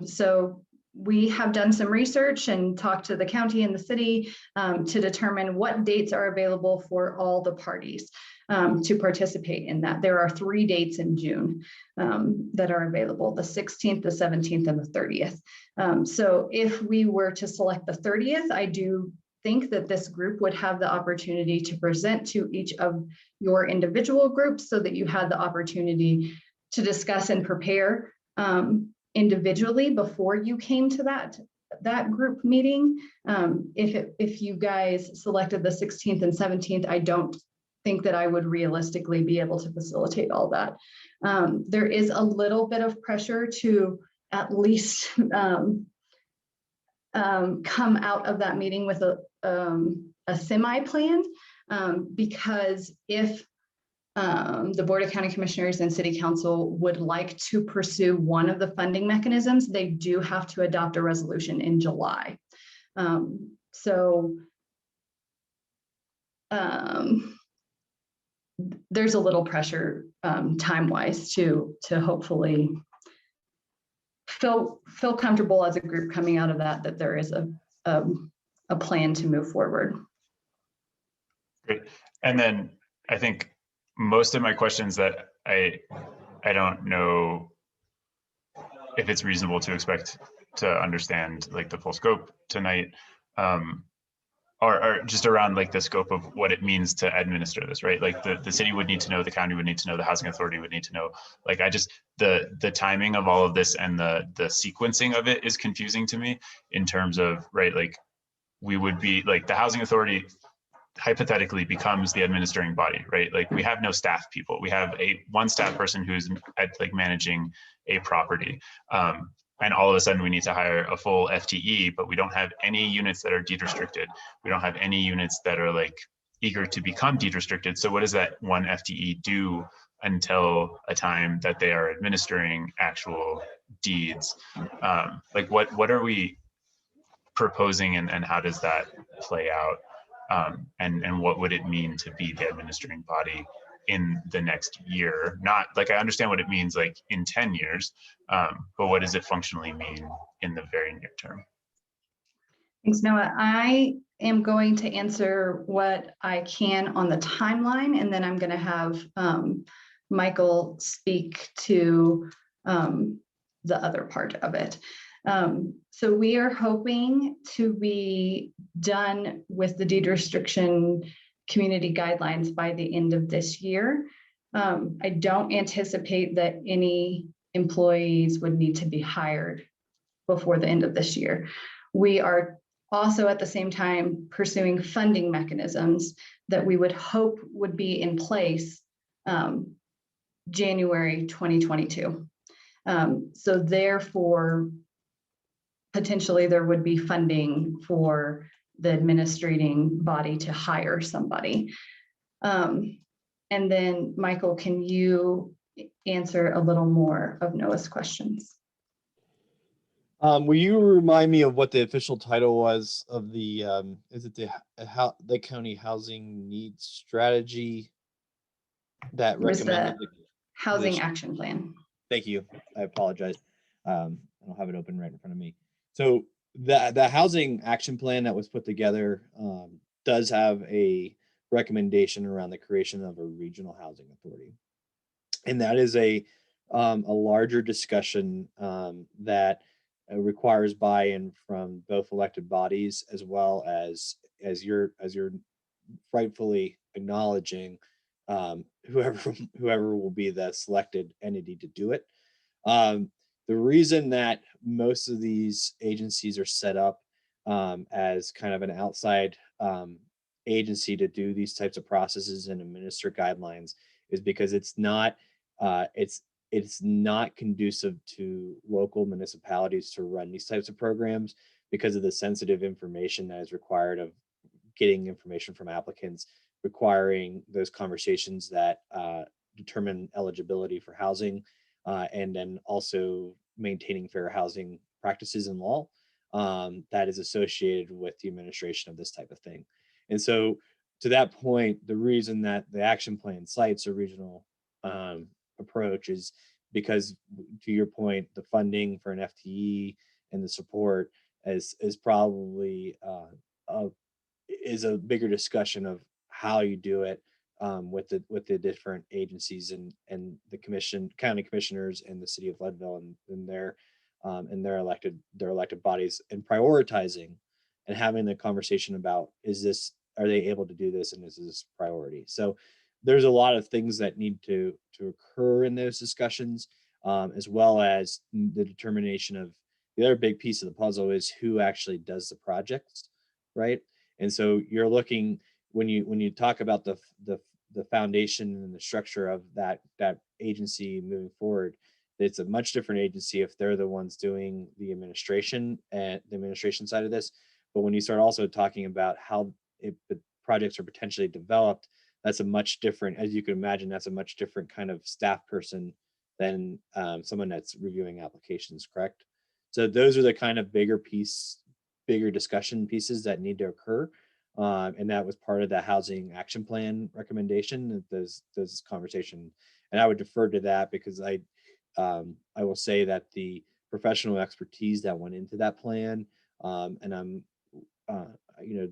So we have done some research and talked to the county and the city to determine what dates are available for all the parties to participate in that. There are 3 dates in June that are available: the 16th, the 17th, and the 30th. So if we were to select the 30th, I do think that this group would have the opportunity to present to each of your individual groups so that you had the opportunity to discuss and prepare individually before you came to that group meeting. If you guys selected the 16th and 17th, I don't think that I would realistically be able to facilitate all that. There is a little bit of pressure to at least come out of that meeting with a semi-plan, because if the Board of County Commissioners and City Council would like to pursue one of the funding mechanisms, they do have to adopt a resolution in July. There's a little pressure time-wise to hopefully feel comfortable as a group coming out of that there is a plan to move forward. Great. And then I think most of my questions that I don't know if it's reasonable to expect to understand like the full scope tonight, are just around like the scope of what it means to administer this, right? Like the city would need to know, the county would need to know, the housing authority would need to know. Like the timing of all of this and the sequencing of it is confusing to me in terms of, right, like we would be like the housing authority hypothetically becomes the administering body, right? Like we have no staff people. We have one staff person who's like managing a property. And all of a sudden we need to hire a full FTE, but we don't have any units that are deed restricted. We don't have any units that are like eager to become deed restricted. So what does that one FTE do until a time that they are administering actual deeds? Like what are we proposing and how does that play out? And what would it mean to be the administering body in the next year? Not like I understand what it means like in 10 years, but what does it functionally mean in the very near term? Thanks, Noah. I am going to answer what I can on the timeline, and then I'm going to have Michael speak to the other part of it. So we are hoping to be done with the deed restriction community guidelines by the end of this year. I don't anticipate that any employees would need to be hired before the end of this year. We are also at the same time pursuing funding mechanisms that we would hope would be in place January 2022. So therefore, potentially there would be funding for the administrating body to hire somebody. And then Michael, can you answer a little more of Noah's questions? Will you remind me of what the official title was of the, is it the Lake County Housing Needs Strategy that It was recommended? the Housing Action Plan. Thank you. I apologize. I don't have it open right in front of me. So the Housing Action Plan that was put together does have a recommendation around the creation of a regional housing authority. And that is a larger discussion that requires buy-in from both elected bodies, as well as you're rightfully acknowledging, whoever will be the selected entity to do it. The reason that most of these agencies are set up as kind of an outside agency to do these types of processes and administer guidelines is because it's not conducive to local municipalities to run these types of programs because of the sensitive information that is required of getting information from applicants, requiring those conversations that determine eligibility for housing, and then also maintaining fair housing practices and law that is associated with the administration of this type of thing. And so to that point, the reason that the action plan cites a regional approach is because, to your point, the funding for an FTE and the support is probably is a bigger discussion of how you do it with the different agencies and the county commissioners and the city of Leadville and their elected bodies, and prioritizing and having the conversation about, are they able to do this, and is this priority? So there's a lot of things that need to occur in those discussions, as well as the determination of the other big piece of the puzzle is who actually does the projects, right? And so you're looking, when you talk about the foundation and the structure of that agency moving forward, it's a much different agency if they're the ones doing the administration and the administration side of this. But when you start also talking about how the projects are potentially developed, that's a much different, as you can imagine, that's a much different kind of staff person than someone that's reviewing applications, correct? So those are the kind of bigger discussion pieces that need to occur. And that was part of the housing action plan recommendation, that there's conversation. And I would defer to that because I will say that the professional expertise that went into that plan, and I'm,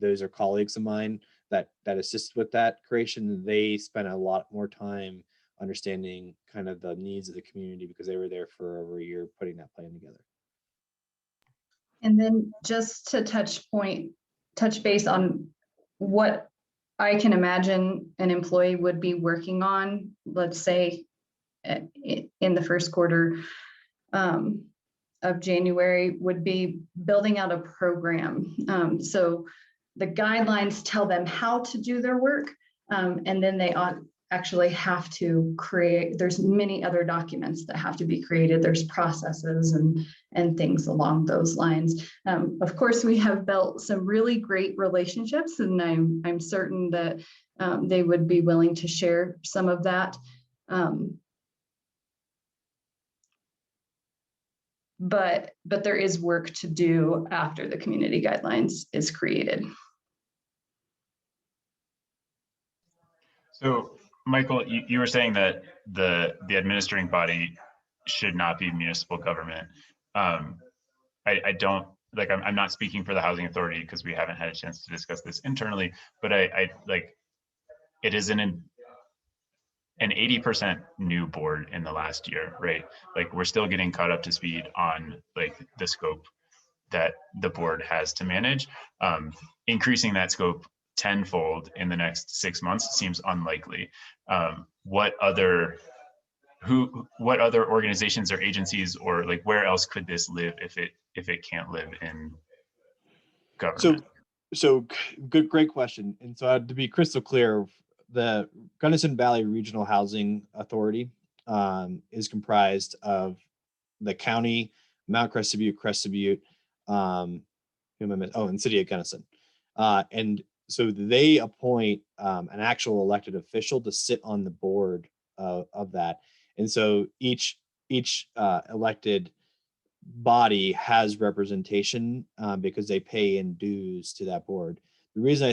those are colleagues of mine that assist with that creation. They spent a lot more time understanding kind of the needs of the community because they were there for over a year putting that plan together. And then just to touch base on what I can imagine an employee would be working on, let's say in the first quarter of January, would be building out a program. So the guidelines tell them how to do their work, and then they actually have to create, there's many other documents that have to be created. There's processes and things along those lines. Of course, we have built some really great relationships, and I'm certain that they would be willing to share some of that. But there is work to do after the community guidelines is created. So, Michael, you were saying that the administering body should not be municipal government. I don't, like, I'm not speaking for the housing authority because we haven't had a chance to discuss this internally, but I like, it isn't an 80% new board in the last year, right? Like we're still getting caught up to speed on like the scope that the board has to manage. Increasing that scope tenfold in the next 6 months seems unlikely. What other organizations or agencies, or like where else could this live if it can't live in government? So great question. And so to be crystal clear, the Gunnison Valley Regional Housing Authority is comprised of the county, Mount Crested Butte, and City of Gunnison. And so they appoint an actual elected official to sit on the board of that. And so each elected body has representation because they pay in dues to that board. The reason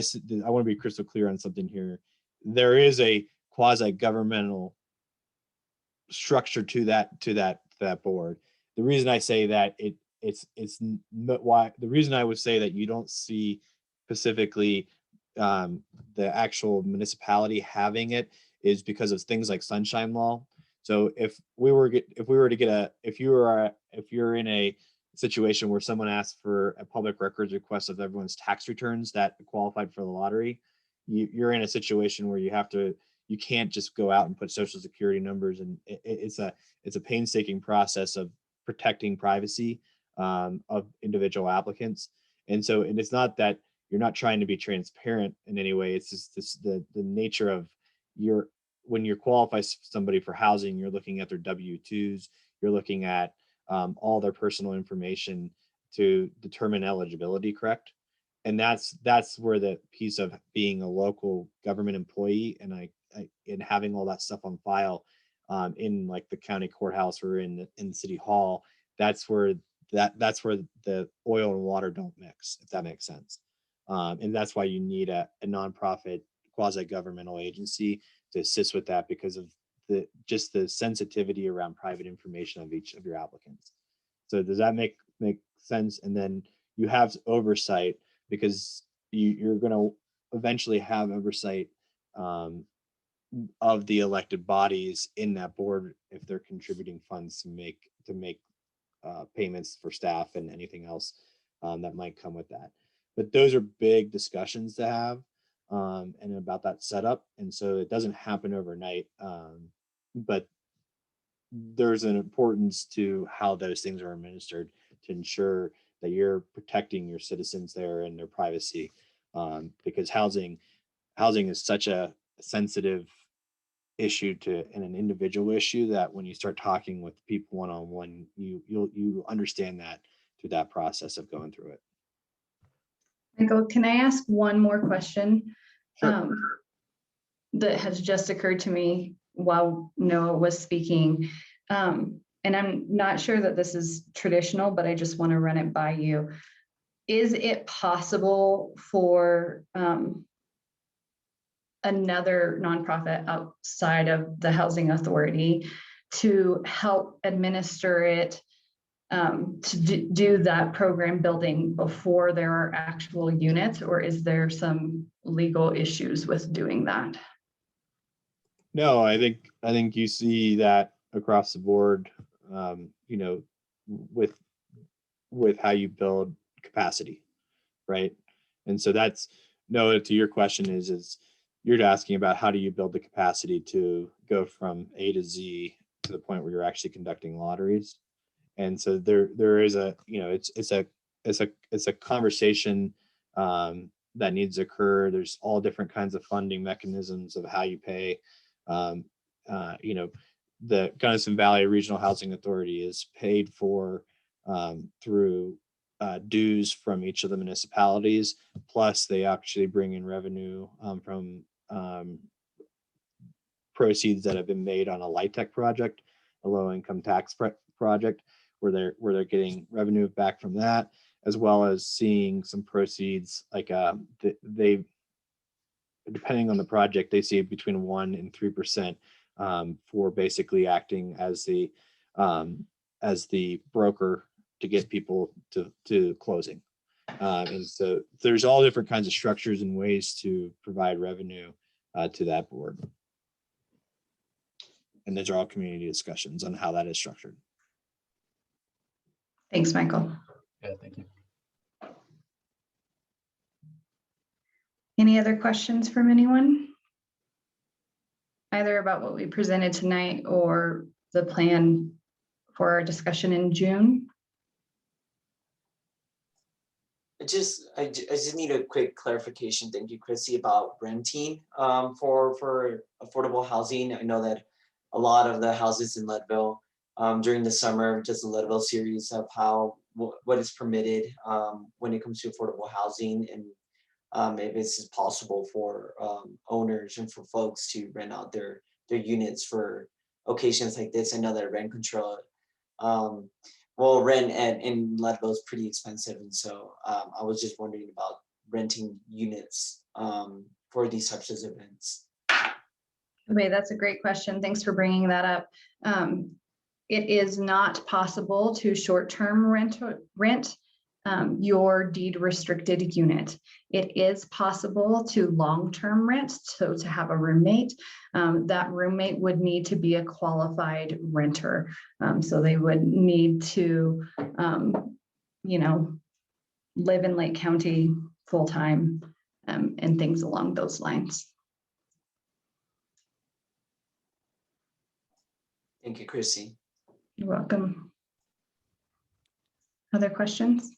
I want to be crystal clear on something here, there is a quasi-governmental structure to that board. The reason I say that it's why the reason I would say that you don't see specifically the actual municipality having it is because of things like sunshine law. So if you're in a situation where someone asks for a public records request of everyone's tax returns that qualified for the lottery, you're in a situation where you can't just go out and put social security numbers, and it's a painstaking process of protecting privacy of individual applicants. And it's not that you're not trying to be transparent in any way. It's just the nature of when you qualify somebody for housing, you're looking at their W-2s, you're looking at all their personal information to determine eligibility, correct? And that's where the piece of being a local government employee and having all that stuff on file in like the county courthouse or in city hall, that's where the oil and water don't mix, if that makes sense. And that's why you need a nonprofit quasi-governmental agency to assist with that, because of the sensitivity around private information of each of your applicants. So does that make sense? And then you have oversight, because you're going to eventually have oversight of the elected bodies in that board if they're contributing funds to make payments for staff and anything else that might come with that. But those are big discussions to have and about that setup. And so it doesn't happen overnight, but there's an importance to how those things are administered to ensure that you're protecting your citizens there and their privacy, because housing is such a sensitive issue and an individual issue that when you start talking with people one-on-one, you understand that through that process of going through it. Michael, can I ask one more question? Sure. That has just occurred to me while Noah was speaking. And I'm not sure that this is traditional, but I just want to run it by you. Is it possible for another nonprofit outside of the housing authority to help administer it, to do that program building before there are actual units, or is there some legal issues with doing that? No, I think you see that across the board, with how you build capacity, right? And so that's, no, to your question is you're asking about how do you build the capacity to go from A to Z to the point where you're actually conducting lotteries. And so there is a, it's a conversation that needs to occur. There's all different kinds of funding mechanisms of how you pay. The Gunnison Valley Regional Housing Authority is paid for through dues from each of the municipalities, plus they actually bring in revenue from proceeds that have been made on a LIHTC project, a low income tax project, where they're getting revenue back from that, as well as seeing some proceeds like they, depending on the project, they see between 1% and 3% for basically acting as the broker to get people to closing. And so there's all different kinds of structures and ways to provide revenue to that board. And those are all community discussions on how that is structured. Thanks, Michael. Yeah, thank you. Any other questions from anyone? Either about what we presented tonight or the plan for our discussion in June? I just need a quick clarification. Thank you, Chrissy, about renting for affordable housing. I know that a lot of the houses in Leadville during the summer, just the Leadville series of what is permitted when it comes to affordable housing, and if it's possible for owners and for folks to rent out their units for occasions like this. I know that rent control, rent in Leadville is pretty expensive, and so I was just wondering about renting units for these types of events. Okay, that's a great question. Thanks for bringing that up. It is not possible to short-term rent your deed restricted unit. It is possible to long-term rent, so to have a roommate. That roommate would need to be a qualified renter. So they would need to, live in Lake County full-time and things along those lines. Thank you, Chrissy. You're welcome. Other questions?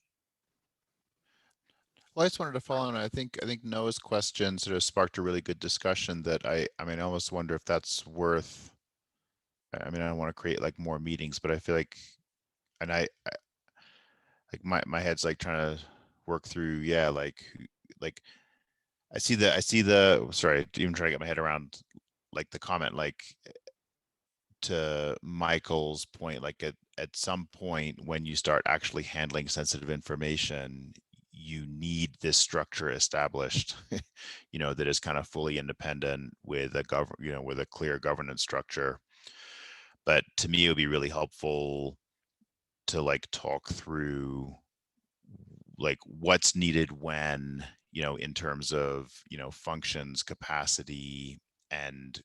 Well, I just wanted to follow on. I think Noah's question sort of sparked a really good discussion that I almost wonder if that's worth. I don't want to create like more meetings, but I feel like, and I like my head's like trying to work through. Yeah, like I see the. Sorry, even trying to get my head around like the comment, like to Michael's point, like at some point when you start actually handling sensitive information, you need this structure established, that is kind of fully independent with with a clear governance structure. But to me, it would be really helpful to like talk through like what's needed when, in terms of, functions, capacity, and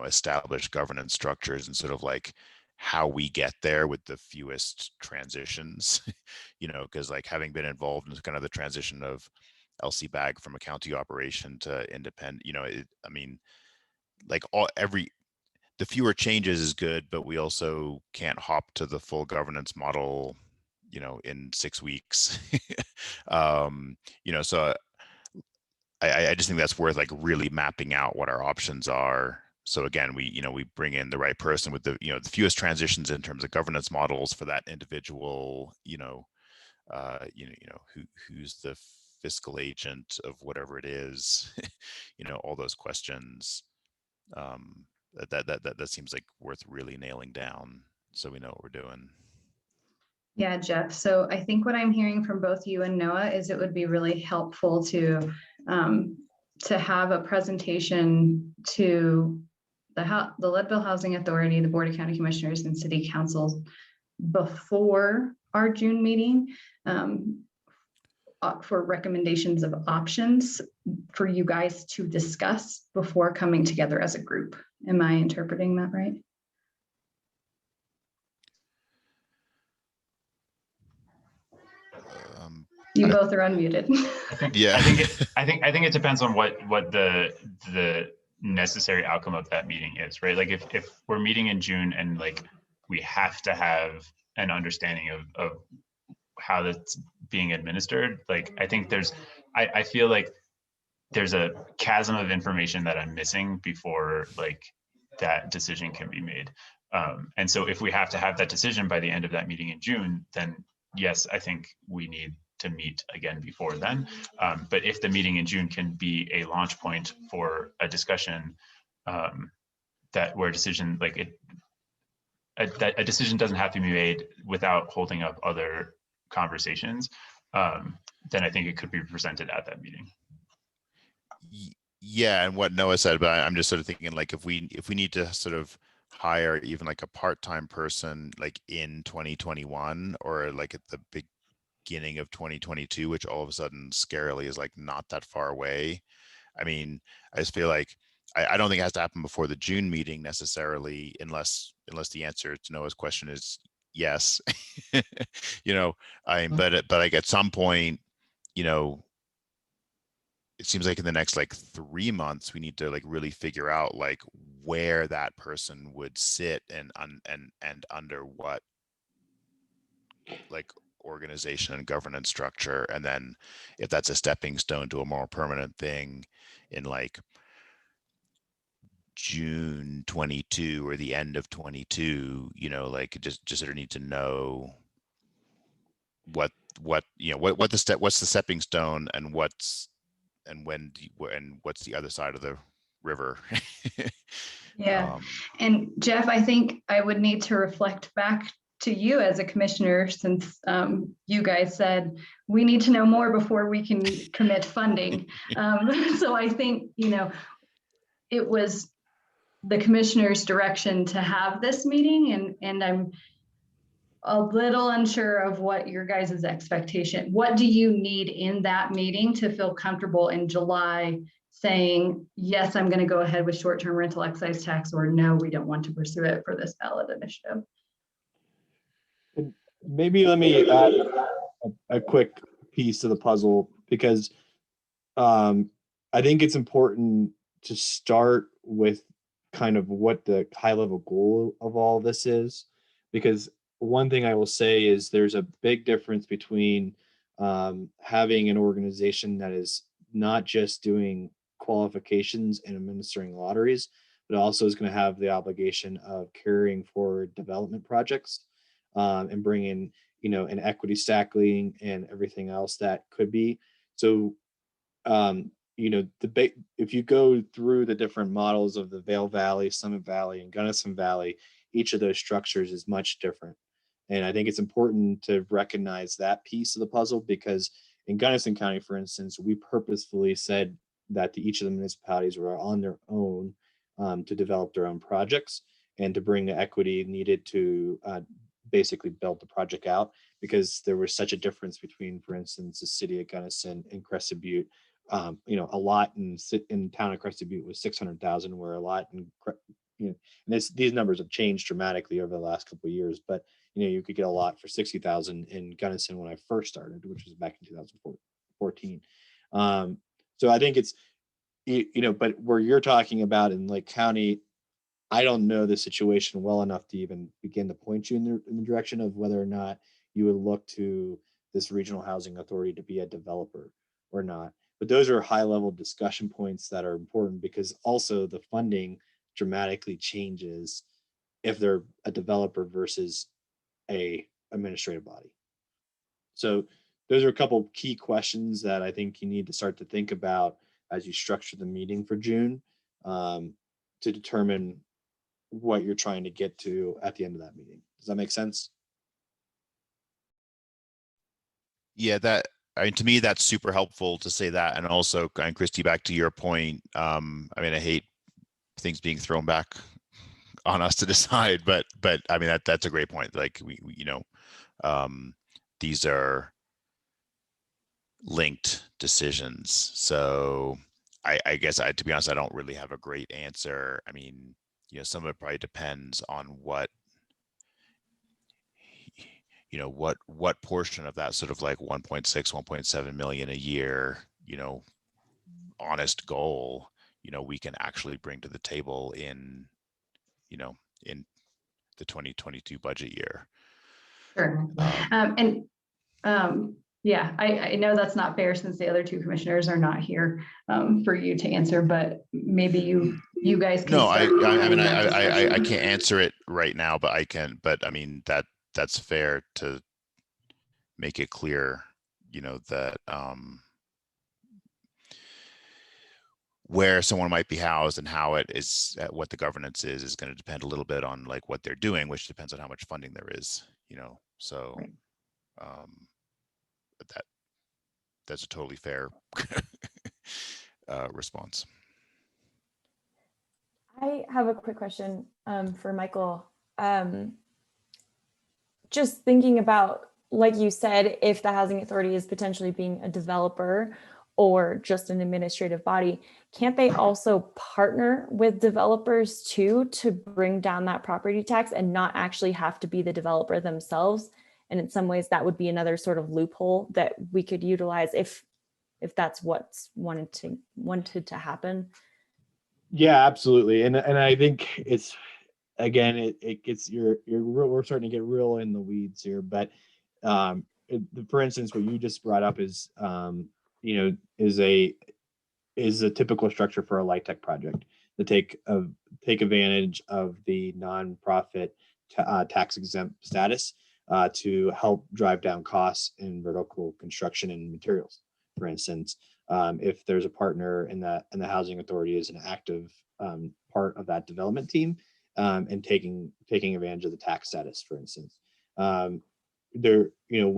established governance structures, and sort of like how we get there with the fewest transitions, because like having been involved in kind of the transition of LC Bag from a county operation to independent, the fewer changes is good, but we also can't hop to the full governance model, in 6 weeks. So I just think that's worth like really mapping out what our options are. So again, we bring in the right person with the the fewest transitions in terms of governance models for that individual, who's the fiscal agent of whatever it is, all those questions. That seems like worth really nailing down so we know what we're doing. Yeah, Jeff. So I think what I'm hearing from both you and Noah is it would be really helpful to have a presentation to the Leadville Housing Authority, the Board of County Commissioners, and City Councils before our June meeting for recommendations of options for you guys to discuss before coming together as a group. Am I interpreting that right? You both are unmuted. I think it depends on what the necessary outcome of that meeting is, right? Like if we're meeting in June and like we have to have an understanding of how that's being administered, like I think I feel like there's a chasm of information that I'm missing before like that decision can be made. And so if we have to have that decision by the end of that meeting in June, then yes, I think we need to meet again before then. But if the meeting in June can be a launch point for a discussion where a decision a decision doesn't have to be made without holding up other conversations, then I think it could be presented at that meeting. Yeah, and what Noah said, but I'm just sort of thinking like if we need to sort of hire even like a part-time person like in 2021 or like at the beginning of 2022, which all of a sudden scarily is like not that far away. I just feel like I don't think it has to happen before the June meeting necessarily, unless the answer to Noah's question is yes. You know, but like at some point, you know, it seems like in the next like 3 months, we need to like really figure out like where that person would sit and under what like organization and governance structure. And then if that's a stepping stone to a more permanent thing in like June 22 or the end of 22, you know, like just sort of need to know what you know what the what's the stepping stone and what's and when and what's the other side of the river. Yeah. And Jeff, I think I would need to reflect back to you as a commissioner, since you guys said we need to know more before we can commit funding. So I think, you know, it was the commissioner's direction to have this meeting, and I'm a little unsure of what your guys' expectation. What do you need in that meeting to feel comfortable in July saying, yes, I'm going to go ahead with short-term rental excise tax, or no, we don't want to pursue it for this ballot initiative? Maybe let me add a quick piece to the puzzle, because I think it's important to start with kind of what the high level goal of all of this is, because one thing I will say is there's a big difference between having an organization that is not just doing qualifications and administering lotteries, but also is going to have the obligation of carrying forward development projects and bring in, you know, an equity stacking and everything else that could be. So, you know, if you go through the different models of the Vail Valley, Summit Valley, and Gunnison Valley, each of those structures is much different. And I think it's important to recognize that piece of the puzzle, because in Gunnison County, for instance, we purposefully said that each of the municipalities were on their own to develop their own projects and to bring the equity needed to basically build the project out, because there was such a difference between, for instance, the city of Gunnison and Crested Butte. You know, a lot in town of Crested Butte was 600,000, where a lot in, you know, and these numbers have changed dramatically over the last couple of years, but you know, you could get a lot for 60,000 in Gunnison when I first started, which was back in 2014. So I think it's, you know, but where you're talking about in Lake County, I don't know the situation well enough to even begin to point you in the direction of whether or not you would look to this regional housing authority to be a developer or not. But those are high level discussion points that are important, because also the funding dramatically changes if they're a developer versus a administrative body. So those are a couple of key questions that I think you need to start to think about as you structure the meeting for June, to determine what you're trying to get to at the end of that meeting. Does that make sense? Yeah, that, I mean, to me, that's super helpful to say that. And also, and Christy, back to your point, I mean, I hate things being thrown back on us to decide, but I mean, that's a great point. Like we you know, these are linked decisions. So I guess to be honest, I don't really have a great answer. I mean, you know, some of it probably depends on what, you know, what portion of that sort of like 1.6, 1.7 million a year, you know, honest goal, you know, we can actually bring to the table in, you know, in the 2022 budget year. Sure. Yeah, I know that's not fair, since the other two commissioners are not here for you to answer, but maybe you guys can. No, I mean, I can't answer it right now, but I can, but I mean, that's fair to make it clear, you know, that where someone might be housed and how it is, what the governance is going to depend a little bit on like what they're doing, which depends on how much funding there is, you know, so Right. that's a totally fair response. I have a quick question for Michael. Just thinking about, like you said, if the housing authority is potentially being a developer, or just an administrative body, can't they also partner with developers too to bring down that property tax and not actually have to be the developer themselves? And in some ways that would be another sort of loophole that we could utilize if that's what's wanted to happen. Yeah, absolutely. And I think it's, again, it gets we're starting to get real in the weeds here, but for instance, what you just brought up is is a typical structure for a light tech project to take advantage of the nonprofit tax exempt status to help drive down costs in vertical construction and materials. For instance, if there's a partner in the housing authority is an active part of that development team and taking advantage of the tax status, for instance. When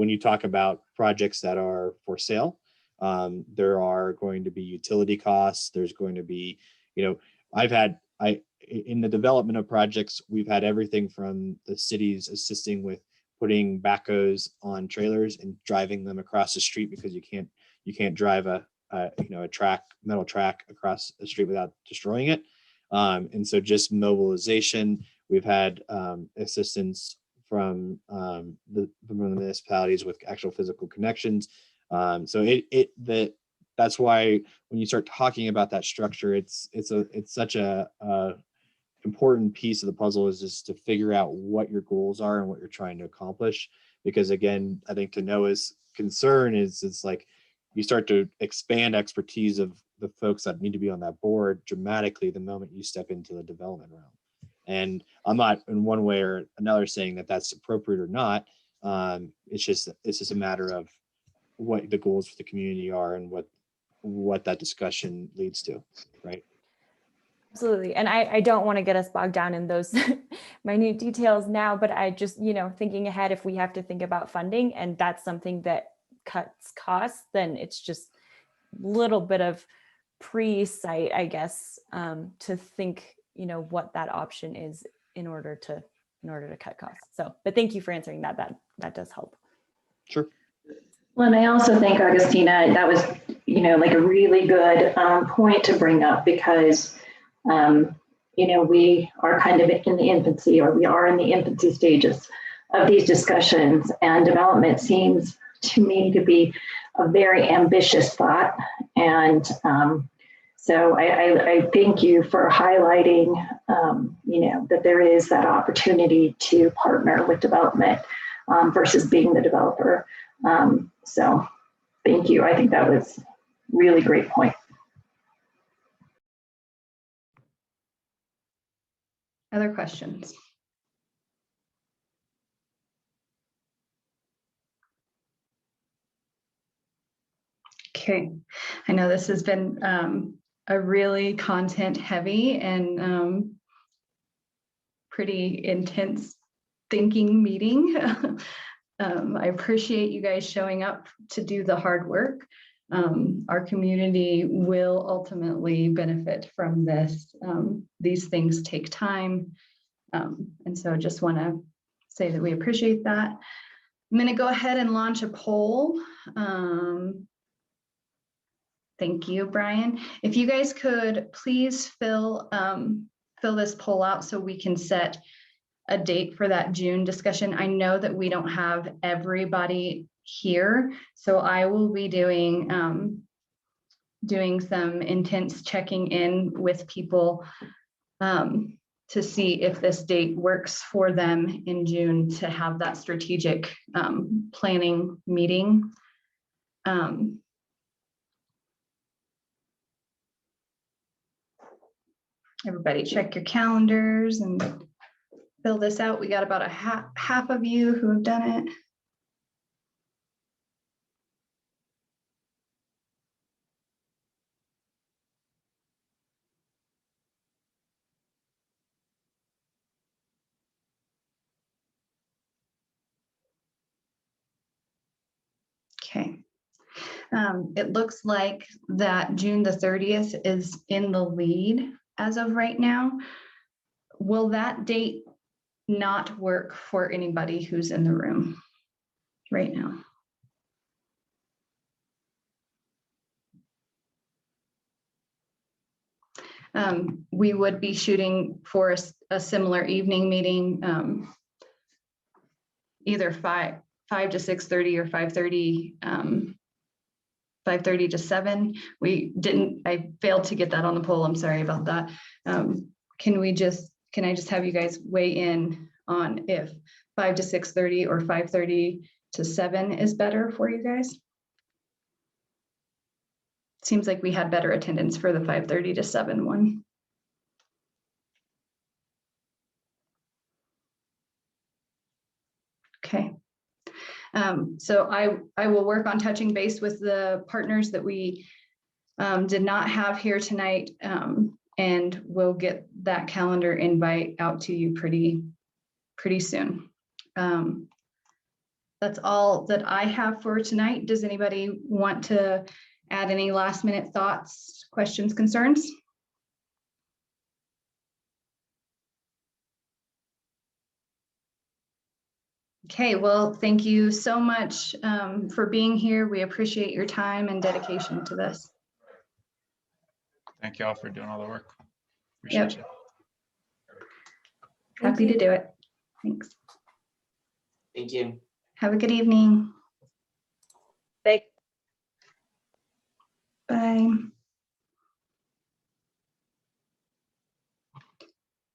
you talk about projects that are for sale, there are going to be utility costs. There's going to be, in the development of projects, we've had everything from the cities assisting with putting backhoes on trailers and driving them across the street because you can't drive a metal track across the street without destroying it. And so just mobilization, we've had assistance from the municipalities with actual physical connections. That's why when you start talking about that structure, it's such a important piece of the puzzle is just to figure out what your goals are and what you're trying to accomplish. Because again, I think to Noah's concern is it's like you start to expand expertise of the folks that need to be on that board dramatically the moment you step into the development realm. And I'm not in one way or another saying that that's appropriate or not. It's just a matter of what the goals for the community are and what that discussion leads to, right? Absolutely. And I don't want to get us bogged down in those minute details now, but I just, thinking ahead, if we have to think about funding and that's something that cuts costs, then it's just a little bit of pre-sight, I guess, to think, what that option is in order to cut costs. So, but thank you for answering that. That does help. Sure. Well, and I also think, Augustina, that was, like a really good point to bring up because, we are kind of in the infancy, or we are in the infancy stages of these discussions, and development seems to me to be a very ambitious thought. And so I thank you for highlighting, that there is that opportunity to partner with development versus being the developer. So thank you. I think that was really great point. Other questions? Okay, I know this has been a really content heavy and pretty intense thinking meeting. I appreciate you guys showing up to do the hard work. Our community will ultimately benefit from this. These things take time. And so just want to say that we appreciate that. I'm going to go ahead and launch a poll. Thank you, Brian. If you guys could please fill this poll out so we can set a date for that June discussion. I know that we don't have everybody here, so I will be doing some intense checking in with people to see if this date works for them in June to have that strategic planning meeting. Everybody check your calendars and fill this out. We got about a half of you who have done it. Okay. It looks like that June the 30th is in the lead as of right now. Will that date not work for anybody who's in the room right now? We would be shooting for a similar evening meeting, either 5 to 6:30 or 5:30, 5:30 to 7. I failed to get that on the poll. I'm sorry about that. Can I just have you guys weigh in on if 5 to 6:30 or 5:30 to 7 is better for you guys? Seems like we had better attendance for the 5:30 to 7 one. Okay. So I will work on touching base with the partners that we did not have here tonight, and we'll get that calendar invite out to you pretty soon. That's all that I have for tonight. Does anybody want to add any last minute thoughts, questions, concerns? Okay, well, thank you so much for being here. We appreciate your time and dedication to this. Thank you all for doing all the work. Yep. Appreciate you. Happy to do it. Thanks. Thank you. Have a good evening. Thank Bye.